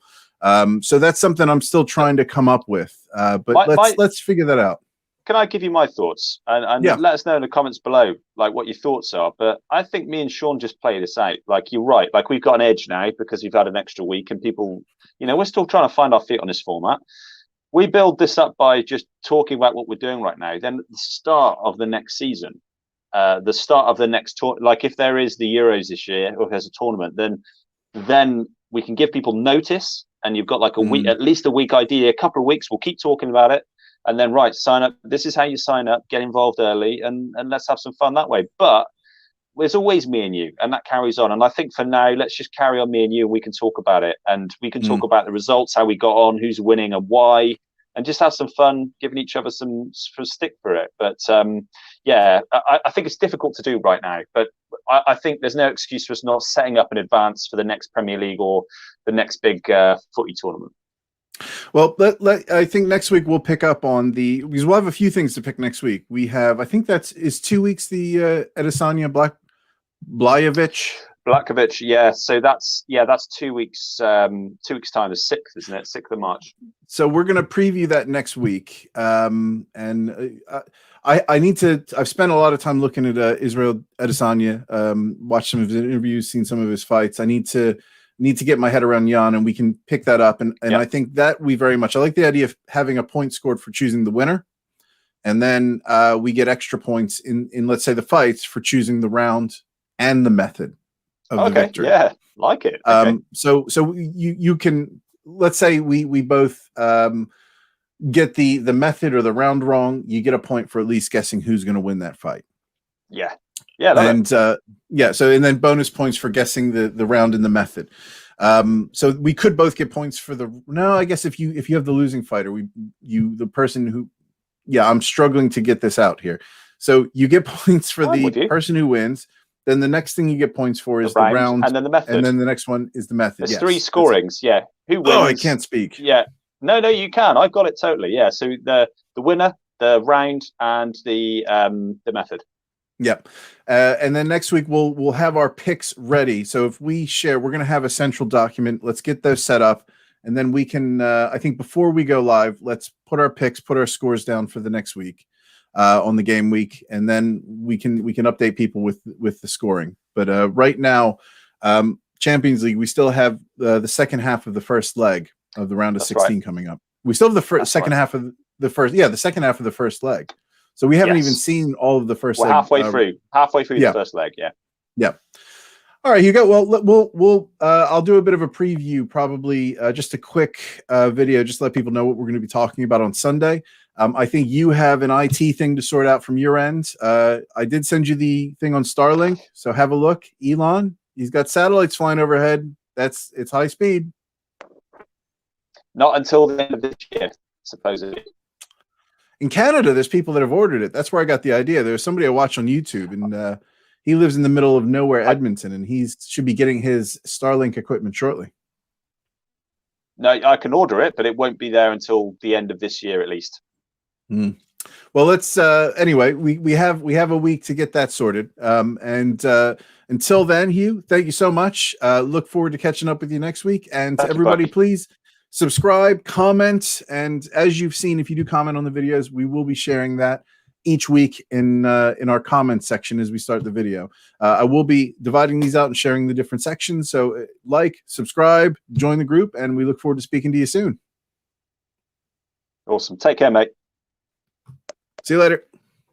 So that's something I'm still trying to come up with, but let's figure that out. Can I give you my thoughts and let us know in the comments below, like what your thoughts are? But I think me and Sean just play this out. Like you're right. Like we've got an edge now because we've had an extra week, and people, we're still trying to find our feet on this format. We build this up by just talking about what we're doing right now. Then the start of the next season, the start of the next tour, like if there is the Euros this year or if there's a tournament, then we can give people notice, and you've got like a week, at least a week idea, a couple of weeks. We'll keep talking about it. And then, sign up. This is how you sign up, get involved early, and let's have some fun that way. But there's always me and you, and that carries on. And I think for now, let's just carry on me and you, and we can talk about it. And we can talk about the results, how we got on, who's winning and why, and just have some fun, giving each other some stick for it. But I think it's difficult to do right now. But I think there's no excuse for us not setting up in advance for the next Premier League or the next big footy tournament. Well, I think next week we'll pick up on because we'll have a few things to pick next week. We have, I think is 2 weeks, the Adesanya Blakovic. Yeah. So that's 2 weeks. 2 weeks time is 6th, isn't it? 6th of March. So we're going to preview that next week. And I need to. I've spent a lot of time looking at Israel Adesanya. Watched some of his interviews, seen some of his fights. I need to get my head around Jan, and we can pick that up. And I think that I like the idea of having a point scored for choosing the winner. And then we get extra points in let's say the fights for choosing the round and the method of the victory. Yeah, like it. Okay. So you can, let's say we both get the method or the round wrong. You get a point for at least guessing who's going to win that fight. Yeah. And so and then bonus points for guessing the round and the method. So we could both get points for I guess if you have the losing fighter, the person who, I'm struggling to get this out here. So you get points for the person who wins. Then the next thing you get points for is the round, and then the method, and then the next one is the method. There's 3 scorings. Yeah, who wins? Oh, I can't speak. Yeah, no, you can. I've got it totally. Yeah, so the winner, the round, and the method. Yep. And then next week we'll have our picks ready. So if we share, we're going to have a central document. Let's get those set up, and then we can. I think before we go live, let's put our picks, put our scores down for the next week on the game week, and then we can update people with the scoring. But right now, Champions League, we still have the second half of the first leg of the round of 16 coming up. We still have the second half of the first. Yeah, the second half of the first leg. So we haven't even seen all of the first leg. Halfway through the first leg. Yeah. All right, Hugo. Well, we'll I'll do a bit of a preview, probably just a quick video, just to let people know what we're going to be talking about on Sunday. I think you have an IT thing to sort out from your end. I did send you the thing on Starlink, so have a look. Elon, he's got satellites flying overhead. It's high speed. Not until the end of this year, supposedly. In Canada, there's people that have ordered it. That's where I got the idea. There's somebody I watch on YouTube, and he lives in the middle of nowhere, Edmonton, and he should be getting his Starlink equipment shortly. No, I can order it, but it won't be there until the end of this year, at least. Well, let's anyway. We have a week to get that sorted. And until then, Hugh, thank you so much. Look forward to catching up with you next week. And everybody, please subscribe, comment, and as you've seen, if you do comment on the videos, we will be sharing that each week in our comment section as we start the video. I will be dividing these out and sharing the different sections. So like, subscribe, join the group, and we look forward to speaking to you soon. Awesome. Take care, mate. See you later.